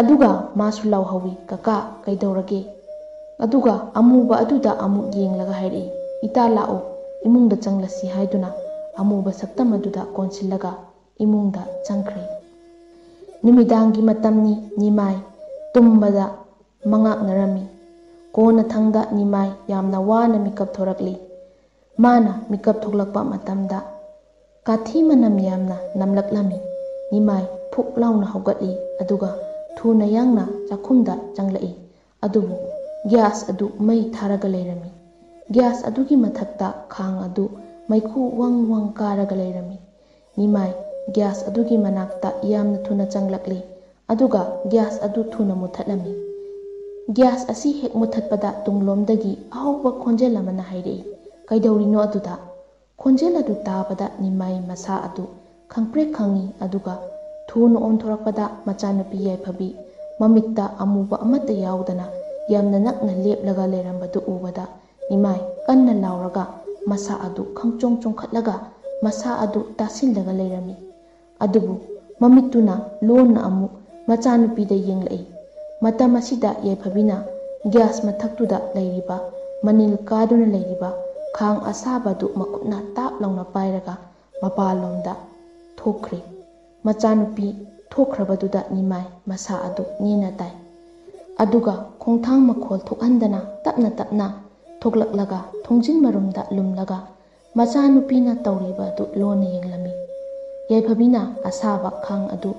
ꯑꯗꯨꯒ ꯃꯥꯁꯨ ꯂꯥꯎꯍꯧꯏ, "ꯀꯀꯥ, ꯀꯩꯗꯧꯔꯒꯦ"꯫ ꯑꯗꯨꯒ ꯑꯃꯨꯕ ꯑꯗꯨꯗ ꯑꯃꯨꯛ ꯌꯦꯡꯂꯒ ꯍꯥꯏꯔꯛꯏ, "ꯏꯇꯥ ꯂꯥꯛꯑꯣ, ꯏꯃꯨꯡꯗ ꯆꯪꯂꯁꯤ" ꯍꯥꯏꯗꯨꯅ ꯑꯃꯨꯕ ꯁꯛꯇꯝ ꯑꯗꯨꯗ ꯀꯣꯟꯁꯤꯜꯂꯒ ꯏꯃꯨꯡꯗ ꯆꯪꯈ꯭ꯔꯦ꯫ ꯅꯨꯃꯤꯗꯥꯡꯒꯤ ꯃꯇꯝꯅꯤ꯫ ꯅꯤꯃꯥꯏ ꯇꯨꯝꯕꯗ ꯃꯉꯥꯛꯅꯔꯝꯃꯤ꯫ ꯀꯣꯟꯅꯊꯪꯗ ꯅꯤꯃꯥꯏ ꯌꯥꯝꯅ ꯋꯥꯅ ꯃꯤꯀꯞ ꯊꯣꯔꯛꯂꯤ꯫ ꯃꯥꯅ ꯃꯤꯀꯞ ꯊꯣꯛꯂꯛꯄ ꯃꯇꯝꯗ ꯀꯥꯊꯤ ꯃꯅꯝ ꯌꯥꯝꯅ ꯅꯝꯂꯛꯂꯝꯃꯤ꯫ ꯅꯤꯃꯥꯏ ꯐꯨꯛ ꯂꯥꯎꯅ ꯍꯧꯒꯠꯂꯤ, ꯑꯗꯨꯒ ꯊꯨꯅ ꯌꯥꯡꯅ ꯆꯥꯛꯈꯨꯝꯗ ꯆꯪꯂꯛꯏ꯫ ꯑꯗꯨꯕꯨ ꯒ꯭ꯌꯥꯁ ꯑꯗꯨ ꯃꯩ ꯊꯥꯔꯒ ꯂꯩꯔꯝꯃꯤ꯫ ꯒ꯭ꯌꯥꯁ ꯑꯗꯨꯒꯤ ꯃꯊꯛꯇ ꯈꯥꯡ ꯑꯗꯨ ꯃꯩꯈꯨ ꯋꯪ ꯋꯪ ꯀꯥꯔꯒ ꯂꯩꯔꯝꯃꯤ꯫ ꯅꯤꯃꯥꯏ ꯒ꯭ꯌꯥꯁ ꯑꯗꯨꯒꯤ ꯃꯅꯥꯛꯇ ꯌꯥꯝꯅ ꯊꯨꯅ ꯆꯪꯂꯛꯂꯤ, ꯑꯗꯨꯒ ꯒ꯭ꯌꯥꯁ ꯑꯗꯨ ꯊꯨꯅ ꯃꯨꯠꯊꯠꯂꯝꯃꯤ꯫ ꯒ꯭ꯌꯥꯁ ꯑꯁꯤ ꯍꯦꯛ ꯃꯨꯠꯊꯠꯄꯗ ꯇꯨꯡꯂꯣꯝꯗꯒꯤ ꯑꯍꯧꯕ ꯈꯣꯟꯖꯦꯜ ꯑꯃꯅ ꯍꯥꯏꯔꯛꯏ, "ꯀꯩꯗꯧꯔꯤꯅꯣ ꯑꯗꯨꯗ"꯫ ꯈꯣꯟꯖꯦꯜ ꯑꯗꯨ ꯇꯥꯕꯗ ꯅꯤꯃꯥꯏ ꯃꯁꯥ ꯑꯗꯨ ꯈꯪꯄ꯭ꯔꯦꯛ ꯈꯪꯏ, ꯑꯗꯨꯒ ꯊꯨꯅ ꯑꯣꯟꯊꯣꯔꯛꯄꯗ ꯃꯆꯥꯅꯨꯄꯤ ꯌꯥꯏꯐꯕꯤ ꯃꯃꯤꯠꯇ ꯑꯃꯨꯕ ꯑꯃꯠꯇ ꯌꯥꯎꯗꯅ ꯌꯥꯝꯅ ꯅꯛꯅ ꯂꯦꯞꯂꯒ ꯂꯩꯔꯝꯕꯗꯨ ꯎꯕꯗ ꯅꯤꯃꯥꯏ ꯀꯟꯅ ꯂꯥꯎꯔꯒ ꯃꯁꯥ ꯑꯗꯨ ꯈꯪꯆꯣꯡ ꯆꯣꯡꯈꯠꯂꯒ ꯃꯁꯥ ꯑꯗꯨ ꯇꯥꯁꯤꯜꯂꯒ ꯂꯩꯔꯝꯃꯤ꯫ ꯑꯗꯨꯕꯨ ꯃꯃꯤꯠꯇꯨꯅ ꯂꯣꯟꯅ ꯑꯃꯨꯛ ꯃꯆꯥꯅꯨꯄꯤꯗ ꯌꯦꯡꯂꯛꯏ꯫ ꯃꯇꯝ ꯑꯁꯤꯗ ꯌꯥꯏꯐꯕꯤꯅ ꯒ꯭ꯌꯥꯁ ꯃꯊꯛꯇꯨꯗ ꯂꯩꯔꯤꯕ ꯃꯅꯤꯜ ꯀꯥꯗꯨꯅ ꯂꯩꯔꯤꯕ ꯈꯥꯡ ꯑꯁꯥꯕꯗꯨ ꯃꯈꯨꯠꯅ ꯇꯥꯞ ꯂꯥꯎꯅ ꯄꯥꯏꯔꯒ ꯃꯄꯥꯟꯂꯣꯝꯗ ꯊꯣꯛꯈ꯭ꯔꯦ꯫ ꯃꯆꯥꯅꯨꯄꯤ ꯊꯣꯛꯈ꯭ꯔꯕꯗꯨꯗ ꯅꯤꯃꯥꯏ ꯃꯁꯥ ꯑꯗꯨ ꯅꯦꯅ ꯇꯥꯏ, ꯑꯗꯨꯒ ꯈꯣꯡꯊꯥꯡ ꯃꯈꯣꯜ ꯊꯣꯛꯍꯟꯗꯅ ꯇꯞꯅ ꯇꯞꯅ ꯊꯣꯛꯂꯛꯂꯒ ꯊꯣꯡꯖꯤꯟ ꯃꯔꯨꯝꯗ ꯂꯨꯝꯂꯒ ꯃꯆꯥꯅꯨꯄꯤꯅ ꯇꯧꯔꯤꯕ ꯑꯗꯨ ꯂꯣꯟꯅ ꯌꯦꯡꯂꯝꯃꯤ꯫ ꯌꯥꯏꯐꯕꯤꯅ ꯑꯁꯥꯕ ꯈꯥꯡ ꯑꯗꯨ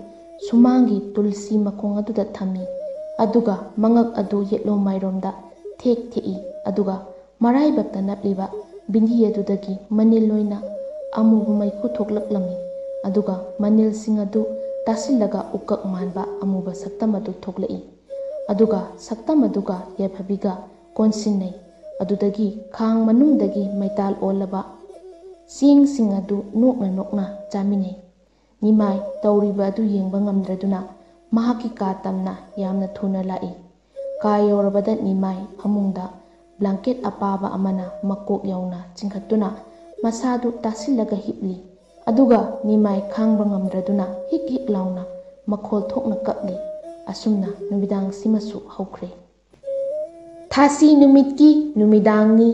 ꯁꯨꯃꯥꯡꯒꯤ ꯇꯨꯜꯁꯤ ꯃꯈꯣꯡ ꯑꯗꯨꯗ ꯊꯝꯃꯤ, ꯑꯗꯨꯒ ꯃꯉꯛ ꯑꯗꯨ ꯌꯦꯠꯂꯣꯝ-ꯃꯥꯏꯔꯣꯝꯗ ꯊꯦꯛ ꯊꯦꯛꯏ, ꯑꯗꯨꯒ ꯃꯔꯥꯏꯕꯛꯇ ꯅꯞꯂꯤꯕ ꯕꯤꯟꯙꯤ ꯑꯗꯨꯗꯒꯤ ꯃꯅꯤꯜ ꯑꯣꯏꯅ ꯑꯃꯨꯕ ꯃꯩꯈꯨ ꯊꯣꯛꯂꯛꯂꯝꯃꯤ꯫ ꯑꯗꯨꯒ ꯃꯅꯤꯜꯁꯤꯡ ꯑꯗꯨ ꯇꯥꯁꯤꯜꯂꯒ ꯎꯀꯛ ꯃꯥꯟꯕ ꯑꯃꯨꯕ ꯁꯛꯇꯝ ꯑꯗꯨ ꯊꯣꯛꯂꯛꯏ, ꯑꯗꯨꯒ ꯁꯛꯇꯝ ꯑꯗꯨꯒ ꯌꯥꯏꯐꯕꯤꯒ ꯀꯣꯟꯁꯤꯟꯅꯩ꯫ ꯑꯗꯨꯗꯒꯤ ꯈꯥꯡ ꯃꯅꯨꯡꯗꯒꯤ ꯃꯩꯇꯥꯜ ꯑꯣꯜꯂꯕ ꯆꯦꯡꯁꯤꯡ ꯑꯗꯨ ꯅꯣꯛꯅ ꯅꯣꯛꯅ ꯆꯥꯃꯤꯟꯅꯩ꯫ ꯅꯤꯃꯥꯏ ꯇꯧꯔꯤꯕ ꯑꯗꯨ ꯌꯦꯡꯕ ꯉꯝꯗ꯭ꯔꯗꯨꯅ ꯃꯍꯥꯛꯀꯤ ꯀꯥ ꯇꯝꯅ ꯌꯥꯝꯅ ꯊꯨꯅ ꯂꯥꯛꯏ꯫ ꯀꯥ ꯌꯧꯔꯕꯗ ꯅꯤꯃꯥꯏ ꯐꯃꯨꯡꯗ ꯕ꯭ꯂꯥꯡꯀꯦꯠ ꯑꯄꯥꯕ ꯑꯃꯅ ꯃꯀꯣꯛ ꯌꯧꯅ ꯆꯤꯡꯈꯠꯇꯨꯅ ꯃꯁꯥꯗꯨ ꯇꯥꯁꯤꯜꯂꯒ ꯍꯤꯞꯂꯤ꯫ ꯑꯗꯨꯒ ꯅꯤꯃꯥꯏ ꯈꯥꯡꯕ ꯉꯝꯗ꯭ꯔꯗꯨꯅ ꯍꯤꯛ ꯍꯤꯛ ꯂꯥꯎꯅ ꯃꯈꯣꯜ ꯊꯣꯛꯅ ꯀꯞꯂꯤ꯫ ꯑꯁꯨꯝꯅ ꯅꯨꯃꯤꯗꯥꯡꯁꯤꯃꯁꯨ ꯍꯧꯈ꯭ꯔꯦ꯫ ꯊꯥꯁꯤ ꯅꯨꯃꯤꯠꯀꯤ ꯅꯨꯃꯤꯗꯥꯡꯅꯤ꯫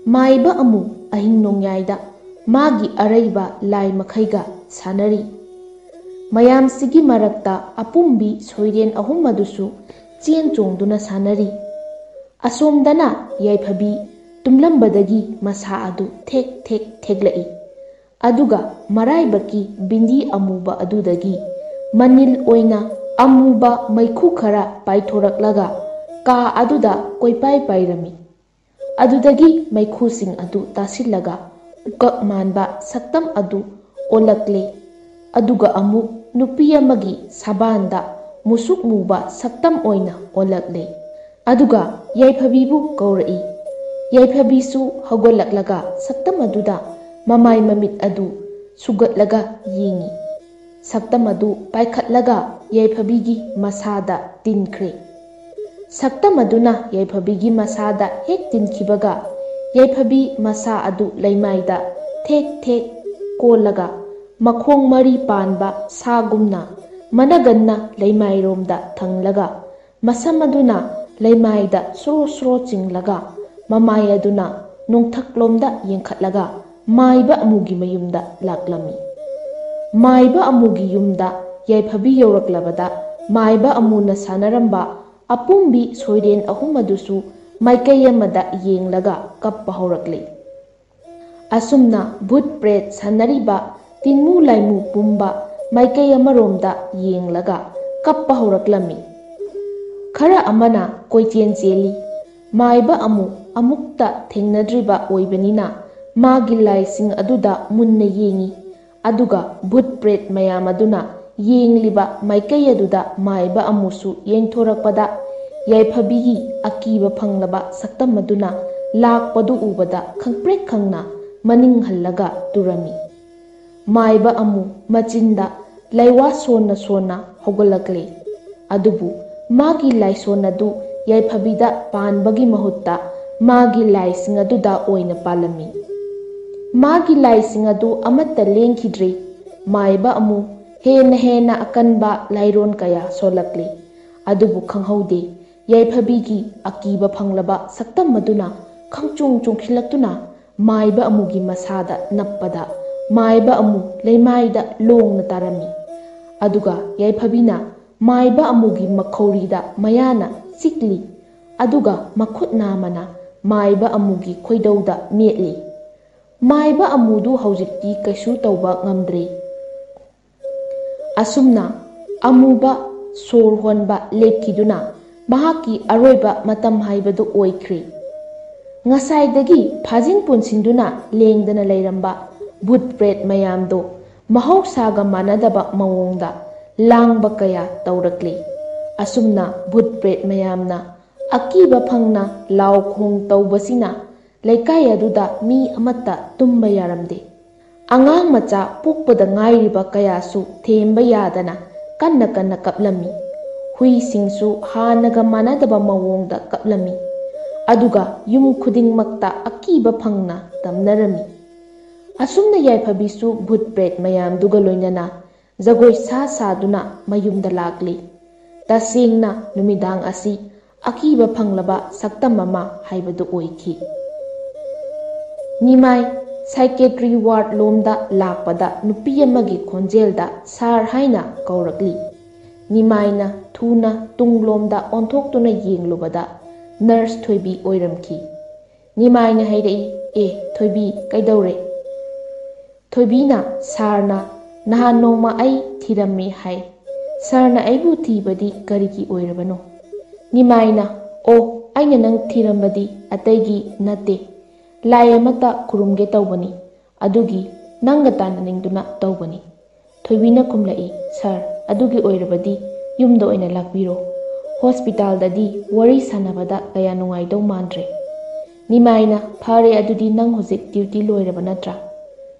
Maiba amu ahing nongyayda magi araiba lai makhaiga sanari. Mayam sigi marakta apumbi soiren ahum adusu chien chongduna sanari. Asomdana yaiphabi tumlambadagi masa adu thek thek theglai. Aduga maraibaki bindi amuba adudagi manil oina amuba maikhu khara paithoraklaga ka aduda koipai pairami. Adudagi maikhu sing adu tasillaga ukak manba saktam adu olakle. Aduga amuk nupi amagi sabanda musuk muba saktam oina olakle. Aduga yaiphabibu kaurai. Yaiphabisu hagolaklaga saktam aduda mamai mamit adu sugatlaga yengi. Saktam adu paikhatlaga yaiphabigi masada tinkre. Saktam aduna yaiphabigi masada hek tinkibaga yaiphabi masa adu laimaida thek thek kolaga makhong mari panba sagumna managanna laimairomda thanglaga masam aduna laimaida sro sro chinglaga mamai aduna nongthaklomda yengkhatlaga maiba amugi mayumda laklami. Maiba amugi yumda yaiphabi yoraklabada maiba amuna sanaramba apumbi soiren ahum adusu maikai amada yenglaga kappa horakle. Asumna bhut pret sanariba tinmu laimu pumba maikai amaromda yenglaga kappa horaklami. Khara amana koitien cheli maiba amu amukta thengnadriba oibanina magi laising aduda munna yengi. Aduga bhut pret mayam aduna yengliba maikai aduda maiba amusu yengthorakpada yaiphabigi akiba phanglaba saktam aduna lakpadu ubada khangprek khangna maning hallaga turami. Maiba amu machinda laiwa sonna sonna hogolakle. Adubu magi laisona du yaiphabida panbagi mahutta magi laising aduda oina palami. Magi laising adu amatta lengkhidre. Maiba amu hena hena akanba lairon kaya solakle. Adubu khanghaude yaiphabigi akiba phanglaba saktam maduna khangchung chungkhilaktuna maiba amugi masada nappada maiba amu leimaida longna tarami. Aduga yaiphabina maiba amugi makhaurida mayana sikli. Aduga makhutna mana maiba amugi khoidauda metli. Maiba amudu haujikti kaisu tauba ngamdre. Asumna amuba sor honba lepkiduna mahaki aroiba matam haibadu oikre. Ngasaidagi phajing punsinduna lengdana lairamba bhut pret mayamdo mahausaga manadaba mawongda langba kaya taurakle. Asumna bhut pret mayamna akiba phangna law khong taubasina laikai aduda mi amatta tumba yaramde. Angang macha pukpada ngairiba kayasu themba yadana kanna kanna kaplami. Hui singsu hanaga manadaba mawongda kaplami. Aduga yum khuding makta akiba phangna tamnarami. Asumna yaiphabisu bhut pret mayam duga loinana jagoi sa saduna mayumda lakli. Tasengna numidang asi akiba phanglaba saktam ama haibadu oikhi. Nimai psychiatry ward lomda lakpada nupi amagi khonjelda sar haina kaurakli. Nimaina thuna tunglomda onthokuna yenglubada nurse thoibi oiramki. Nimaina hairei e thoibi kaidaure. Thoibina sarna nahan noma ai thirami hai. Sarna aibu thibadi karigi oirabano. Nimaina o aina nang thirambadi ataigi nate. Lai amata kurumge taubani. Adugi nanga tananingduna taubani. Thoibina kumlai sar adugi oirabadi yumda oina lakbiro. Hospital dadi wari sanabada kaya nungaidau mandre. Nimaina phare adudi nang hojik duty loiraba natra.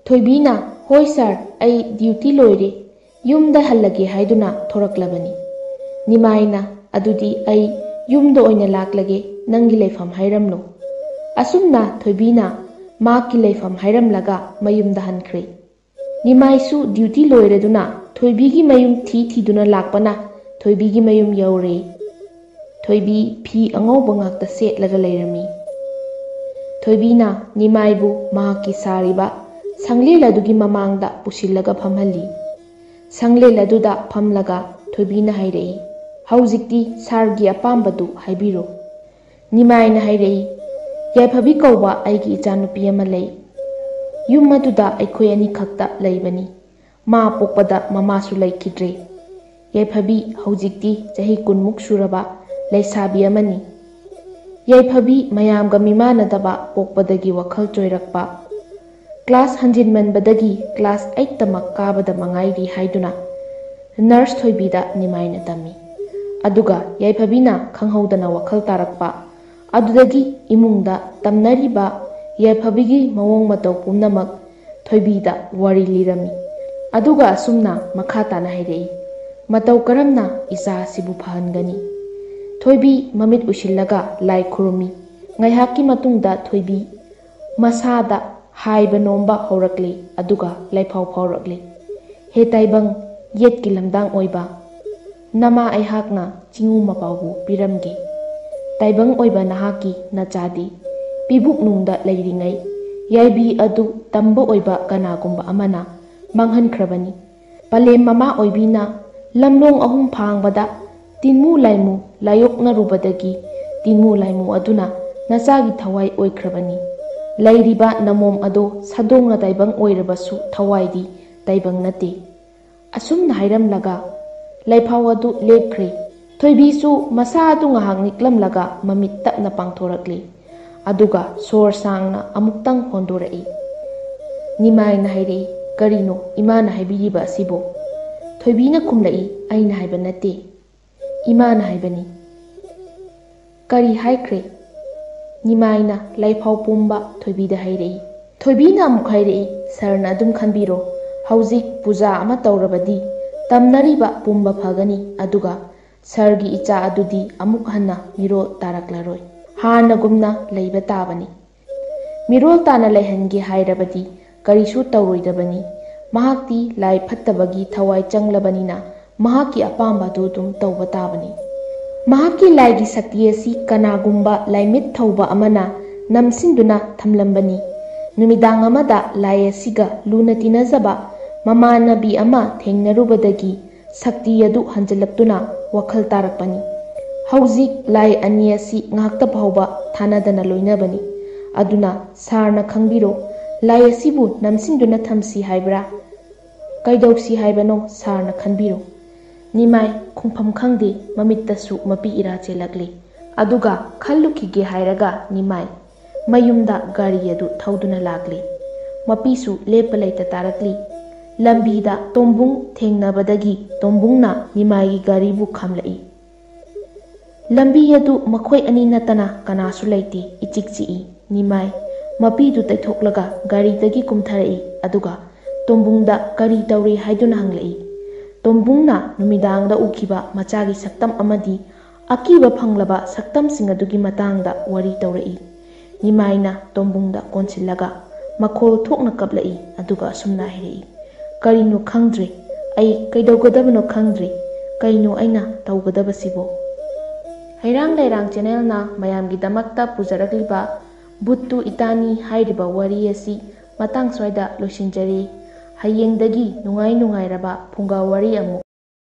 Thoibina hoi sir ai duty loire yumda hallage haiduna thoraklabani. Nimaina adudi ai yumda oina laklage nangi leifam hairamno. Asumna thoibina maki leifam hairamlaga mayumda hankre. Nimaisu duty loireduna thoibigi mayum thiduna lakpana thoibigi mayum yaure. Thoibi phi angauba ngakta setlaga leirami. ꯊꯣꯏꯕꯤꯅ ꯅꯤꯃꯥꯏꯕꯨ ꯃꯍꯥꯛꯀꯤ ꯁꯥꯔꯤꯕ ꯁꯪꯂꯦꯜ ꯑꯗꯨꯒꯤ ꯃꯃꯥꯡꯗ ꯄꯨꯁꯤꯜꯂꯒ ꯐꯝꯍꯜꯂꯤ꯫ ꯁꯪꯂꯦꯜ ꯑꯗꯨꯗ ꯐꯝꯂꯒ ꯊꯣꯏꯕꯤꯅ ꯍꯥꯏꯔꯛꯏ, "ꯍꯧꯖꯤꯛꯇꯤ ꯁꯥꯔꯒꯤ ꯑꯄꯥꯝꯕꯗꯨ ꯍꯥꯏꯕꯤꯔꯣ"꯫ ꯅꯤꯃꯥꯏꯅ ꯍꯥꯏꯔꯛꯏ, "ꯌꯥꯏꯐꯕꯤ ꯀꯧꯕ ꯑꯩꯒꯤ ꯏꯆꯥꯅꯨꯄꯤ ꯑꯃ ꯂꯩ꯫ ꯌꯨꯝ ꯑꯗꯨꯗ ꯑꯩꯈꯣꯏ ꯑꯅꯤꯈꯛꯇ ꯂꯩꯕꯅꯤ꯫ ꯃꯥ ꯄꯣꯛꯄꯗ ꯃꯃꯥꯁꯨ ꯂꯩꯈꯤꯗ꯭ꯔꯦ꯫ ꯌꯥꯏꯐꯕꯤ ꯍꯧꯖꯤꯛꯇꯤ ꯆꯍꯤ 20ꯃꯨꯛ ꯁꯨꯔꯕ ꯂꯩꯁꯥꯕꯤ ꯑꯃꯅꯤ꯫ ꯌꯥꯏꯐꯕꯤ ꯃꯌꯥꯝꯒ ꯃꯤꯃꯥꯟꯅꯗꯕ ꯄꯣꯛꯄꯗꯒꯤ ꯋꯥꯈꯜ ꯆꯣꯏꯔꯛꯄ, ꯀ꯭ꯂꯥꯁ ꯍꯟꯖꯤꯟꯃꯟꯕꯗꯒꯤ ꯀ꯭ꯂꯥꯁ 8ꯇꯃꯛ ꯀꯥꯕꯗ ꯃꯉꯥꯏꯔꯤ" ꯍꯥꯏꯗꯨꯅ ꯅꯔꯁ ꯊꯣꯏꯕꯤꯗ ꯅꯤꯃꯥꯏꯅ ꯇꯝꯃꯤ꯫ ꯑꯗꯨꯒ ꯌꯥꯏꯐꯕꯤꯅ ꯈꯪꯍꯧꯗꯅ ꯋꯥꯈꯜ ꯇꯥꯔꯛꯄ ꯑꯗꯨꯗꯒꯤ ꯏꯃꯨꯡꯗ ꯇꯝꯅꯔꯤꯕ ꯌꯥꯏꯐꯕꯤꯒꯤ ꯃꯑꯣꯡ ꯃꯇꯧ ꯄꯨꯝꯅꯃꯛ ꯊꯣꯏꯕꯤꯗ ꯋꯥꯔꯤ ꯂꯤꯔꯝꯃꯤ꯫ ꯑꯗꯨꯒ ꯑꯁꯨꯝꯅ ꯃꯈꯥ ꯇꯥꯅ ꯍꯥꯏꯔꯛꯏ, "ꯃꯇꯧ ꯀꯔꯝꯅ ꯏꯆꯥ ꯑꯁꯤꯕꯨ ꯐꯍꯟꯒꯅꯤ"꯫ ꯊꯣꯏꯕꯤ ꯃꯃꯤꯠ ꯎꯏꯁꯤꯜꯂꯒ ꯂꯥꯏ ꯈꯨꯔꯨꯝꯃꯤ꯫ ꯉꯥꯏꯍꯥꯛꯀꯤ ꯃꯇꯨꯡꯗ ꯊꯣꯏꯕꯤ ꯃꯁꯥꯗ ꯍꯥꯏꯕ ꯅꯣꯝꯕ ꯍꯧꯔꯛꯂꯦ ꯑꯗꯨꯒ ꯂꯥꯏꯐꯥꯎ ꯐꯥꯎꯔꯛꯂꯦ꯫ "ꯍꯦ ꯇꯥꯏꯕꯪ, ꯌꯦꯠꯀꯤ ꯂꯝꯗꯥꯡ ꯑꯣꯏꯕ, ꯅꯃꯥ ꯑꯩꯍꯥꯛꯅ ꯆꯤꯉꯨ ꯃꯄꯥꯎꯕꯨ ꯄꯤꯔꯝꯒꯦ꯫ ꯇꯥꯏꯕꯪ ꯑꯣꯏꯕ ꯅꯍꯥꯛꯀꯤ ꯅꯆꯥꯗꯤ ꯄꯤꯕꯨꯛꯅꯨꯡꯗ ꯂꯩꯔꯤꯉꯩ ꯌꯥꯏꯕꯤ ꯑꯗꯨ ꯇꯝꯕ ꯑꯣꯏꯕ ꯀꯅꯥꯒꯨꯝꯕ ꯑꯃꯅ ꯃꯥꯡꯍꯟꯈ꯭ꯔꯕꯅꯤ꯫ ꯄꯂꯦꯝ ꯃꯃꯥ ꯑꯣꯏꯕꯤꯅ ꯂꯝꯂꯣꯡ 3 ꯐꯥꯡꯕꯗ ꯇꯤꯟꯃꯨ ꯂꯥꯏꯃꯨ ꯂꯥꯌꯣꯛꯅꯔꯨꯕꯗꯒꯤ ꯇꯤꯟꯃꯨ ꯂꯥꯏꯃꯨ ꯑꯗꯨꯅ ꯅꯆꯥꯒꯤ ꯊꯋꯥꯏ ꯑꯣꯏꯈ꯭ꯔꯕꯅꯤ꯫ ꯂꯩꯔꯤꯕ ꯅꯃꯣꯝ ꯑꯗꯣ ꯁꯥꯗꯣꯡꯅ ꯇꯥꯏꯕꯪ ꯑꯣꯏꯔꯕꯁꯨ ꯊꯋꯥꯏꯗꯤ ꯇꯥꯏꯕꯪ ꯅꯠꯇꯦ"꯫ ꯑꯁꯨꯝꯅ ꯍꯥꯏꯔꯝꯂꯒ ꯂꯥꯏꯐꯥꯎ ꯑꯗꯨ ꯂꯦꯞꯈ꯭ꯔꯦ꯫ ꯊꯣꯏꯕꯤꯁꯨ ꯃꯁꯥ ꯑꯗꯨ ꯉꯥꯏꯍꯥꯛ ꯅꯤꯛꯂꯝꯂꯒ ꯃꯃꯤꯠ ꯇꯞꯅ ꯄꯥꯡꯊꯣꯔꯛꯂꯦ꯫ ꯑꯗꯨꯒ ꯁꯣꯔ ꯁꯥꯡꯅ ꯑꯃꯨꯛꯇꯪ ꯍꯣꯟꯗꯣꯔꯛꯏ꯫ ꯅꯤꯃꯥꯏꯅ ꯍꯥꯏꯔꯛꯏ, "ꯀꯔꯤꯅꯣ ꯏꯃꯥꯅ ꯍꯥꯏꯕꯤꯔꯤꯕ ꯑꯁꯤꯕꯣ"꯫ ꯊꯣꯏꯕꯤꯅ ꯈꯨꯝꯂꯛꯏ, "ꯑꯩꯅ ꯍꯥꯏꯕ ꯅꯠꯇꯦ, ꯏꯃꯥꯅ ꯍꯥꯏꯕꯅꯤ"꯫ "ꯀꯔꯤ ꯍꯥꯏꯈ꯭ꯔꯦ"꯫ ꯅꯤꯃꯥꯏꯅ ꯂꯥꯏꯐꯥꯎ ꯄꯨꯝꯕ ꯊꯣꯏꯕꯤꯗ ꯍꯥꯏꯔꯛꯏ꯫ ꯊꯣꯏꯕꯤꯅ ꯑꯃꯨꯛ ꯍꯥꯏꯔꯛꯏ, "ꯁꯥꯔꯅ ꯑꯗꯨꯝ ꯈꯟꯕꯤꯔꯣ, ꯍꯧꯖꯤꯛ ꯄꯨꯖꯥ ꯑꯃ ꯇꯧꯔꯕꯗꯤ ꯇꯝꯅꯔꯤꯕ ꯄꯨꯝꯕ ꯐꯒꯅꯤ, ꯑꯗꯨꯒ ꯁꯥꯔꯒꯤ ꯏꯆꯥ ꯑꯗꯨꯗꯤ ꯑꯃꯨꯛ ꯍꯟꯅ ꯃꯤꯔꯣꯜ ꯇꯥꯔꯛꯂꯔꯣꯏ, ꯍꯥꯟꯅꯒꯨꯝꯅ ꯂꯩꯕ ꯇꯥꯕꯅꯤ꯫ ꯃꯤꯔꯣꯜ ꯇꯥꯅ ꯂꯩꯍꯟꯒꯦ ꯍꯥꯏꯔꯕꯗꯤ ꯀꯔꯤꯁꯨ ꯇꯧꯔꯣꯏꯗꯕꯅꯤ꯫ ꯃꯍꯥꯛꯇꯤ ꯂꯥꯏ ꯐꯠꯇꯕꯒꯤ ꯊꯋꯥꯏ ꯆꯪꯂꯕꯅꯤꯅ ꯃꯍꯥꯛꯀꯤ ꯑꯄꯥꯝꯕ ꯑꯗꯨ ꯑꯗꯨꯝ ꯇꯧꯕ ꯇꯥꯕꯅꯤ꯫ ꯃꯍꯥꯛꯀꯤ ꯂꯥꯏꯒꯤ ꯁꯛꯇꯤ ꯑꯁꯤ ꯀꯅꯥꯒꯨꯝꯕ ꯂꯥꯏꯃꯤꯠ ꯊꯧꯕ ꯑꯃꯅ ꯅꯝꯁꯤꯟꯗꯨꯅ ꯊꯝꯂꯝꯕꯅꯤ꯫ ꯅꯨꯃꯤꯗꯥꯡ ꯑꯃꯗ ꯂꯥꯏ ꯑꯁꯤꯒ ꯂꯨꯅ ꯇꯤꯟꯅꯖꯕ ꯃꯃꯥꯟꯅꯕꯤ ꯑꯃ ꯊꯦꯡꯅꯔꯨꯕꯗꯒꯤ ꯁꯛꯇꯤ ꯑꯗꯨ ꯍꯟꯖꯤꯜꯂꯛꯇꯨꯅ ꯋꯥꯈꯜ ꯇꯥꯔꯛꯄꯅꯤ꯫ ꯍꯧꯖꯤꯛ ꯂꯥꯏ ꯑꯅꯤ ꯑꯁꯤ ꯉꯥꯛꯇ ꯐꯥꯎꯕ ꯊꯥꯅꯗꯅ ꯂꯣꯏꯅꯕꯅꯤ꯫ ꯑꯗꯨꯅ ꯁꯥꯔꯅ ꯈꯪꯕꯤꯔꯣ, ꯂꯥꯏ ꯑꯁꯤꯕꯨ ꯅꯝꯁꯤꯟꯗꯨꯅ ꯊꯝꯁꯤ ꯍꯥꯏꯕ꯭ꯔꯥ, ꯀꯩꯗꯧꯁꯤ ꯍꯥꯏꯕꯅꯣ ꯁꯥꯔꯅ ꯈꯟꯕꯤꯔꯣ"꯫ ꯅꯤꯃꯥꯏ ꯈꯨꯝꯐꯝ ꯈꯪꯗꯦ, ꯃꯃꯤꯠꯇꯁꯨ ꯃꯄꯤ ꯏꯔꯥ ꯆꯦꯜꯂꯛꯂꯦ꯫ ꯑꯗꯨꯒ ꯈꯜꯂꯨꯈꯤꯒꯦ ꯍꯥꯏꯔꯒ ꯅꯤꯃꯥꯏ ꯃꯌꯨꯝꯗ ꯒꯥꯔꯤ ꯑꯗꯨ ꯊꯧꯗꯨꯅ ꯂꯥꯛꯂꯦ꯫ ꯃꯄꯤꯁꯨ ꯂꯦꯞꯄ ꯂꯩꯇ ꯇꯥꯔꯛꯂꯤ꯫ ꯂꯝꯕꯤꯗ ꯇꯣꯝꯕꯨꯡ ꯊꯦꯡꯅꯕꯗꯒꯤ ꯇꯣꯝꯕꯨꯡꯅ ꯅꯤꯃꯥꯏꯒꯤ ꯒꯥꯔꯤꯕꯨ ꯈꯥꯝꯂꯛꯏ꯫ ꯂꯝꯕꯤ ꯑꯗꯨ ꯃꯈꯣꯏ ꯑꯅꯤ ꯅꯠꯇꯅ ꯀꯅꯥꯁꯨ ꯂꯩꯇꯦ, ꯏꯆꯤꯛ ꯆꯤꯛꯏ꯫ ꯅꯤꯃꯥꯏ ꯃꯄꯤꯗꯨ ꯇꯩꯊꯣꯛꯂꯒ ꯒꯥꯔꯤꯗꯒꯤ ꯀꯨꯝꯊꯔꯛꯏ ꯑꯗꯨꯒ ꯇꯣꯝꯕꯨꯡꯗ ꯀꯔꯤ ꯇꯧꯔꯦ ꯍꯥꯏꯗꯨꯅ ꯍꯪꯂꯛꯏ꯫ ꯇꯣꯝꯕꯨꯡꯅ ꯅꯨꯃꯤꯗꯥꯡꯗ ꯎꯈꯤꯕ ꯃꯆꯥꯒꯤ ꯁꯛꯇꯝ ꯑꯃꯗꯤ ꯑꯀꯤꯕ ꯐꯪꯂꯕ ꯁꯛꯇꯝꯁꯤꯡ ꯑꯗꯨꯒꯤ ꯃꯇꯥꯡꯗ ꯋꯥꯔꯤ ꯇꯧꯔꯛꯏ꯫ ꯅꯤꯃꯥꯏꯅ ꯇꯣꯝꯕꯨꯡꯗ ꯀꯣꯟꯁꯤꯜꯂꯒ ꯃꯈꯣꯜ ꯊꯣꯛꯅ ꯀꯞꯂꯛꯏ ꯑꯗꯨꯒ ꯑꯁꯨꯝꯅ ꯍꯥꯏꯔꯛꯏ, "ꯀꯔꯤꯅꯣ ꯈꯪꯗ꯭ꯔꯦ, ꯑꯩ ꯀꯩꯗꯧꯒꯗꯕꯅꯣ ꯈꯪꯗ꯭ꯔꯦ, ꯀꯩꯅꯣ ꯑꯩꯅ ꯇꯧꯒꯗꯕꯁꯤꯕꯣ"꯫ ꯍꯩꯔꯥꯡ ꯂꯩꯔꯥꯡ ꯆꯦꯅꯦꯜꯅ ꯃꯌꯥꯝꯒꯤꯗꯃꯛꯇ ꯄꯨꯖꯔꯛꯂꯤꯕ ꯚꯨꯠꯇꯨ ꯏꯇꯥꯅꯤ ꯍꯥꯏꯔꯤꯕ ꯋꯥꯔꯤ ꯑꯁꯤ ꯃꯇꯥꯡ ꯁ꯭ꯋꯥꯏꯗ ꯂꯣꯏꯁꯤꯟꯖꯔꯦ꯫ ꯍꯌꯦꯡꯗꯒꯤ ꯅꯨꯡꯉꯥꯏ ꯅꯨꯡꯉꯥꯏꯔꯕ ꯐꯨꯡꯒꯥ ꯋꯥꯔꯤ ꯑꯃꯨꯛ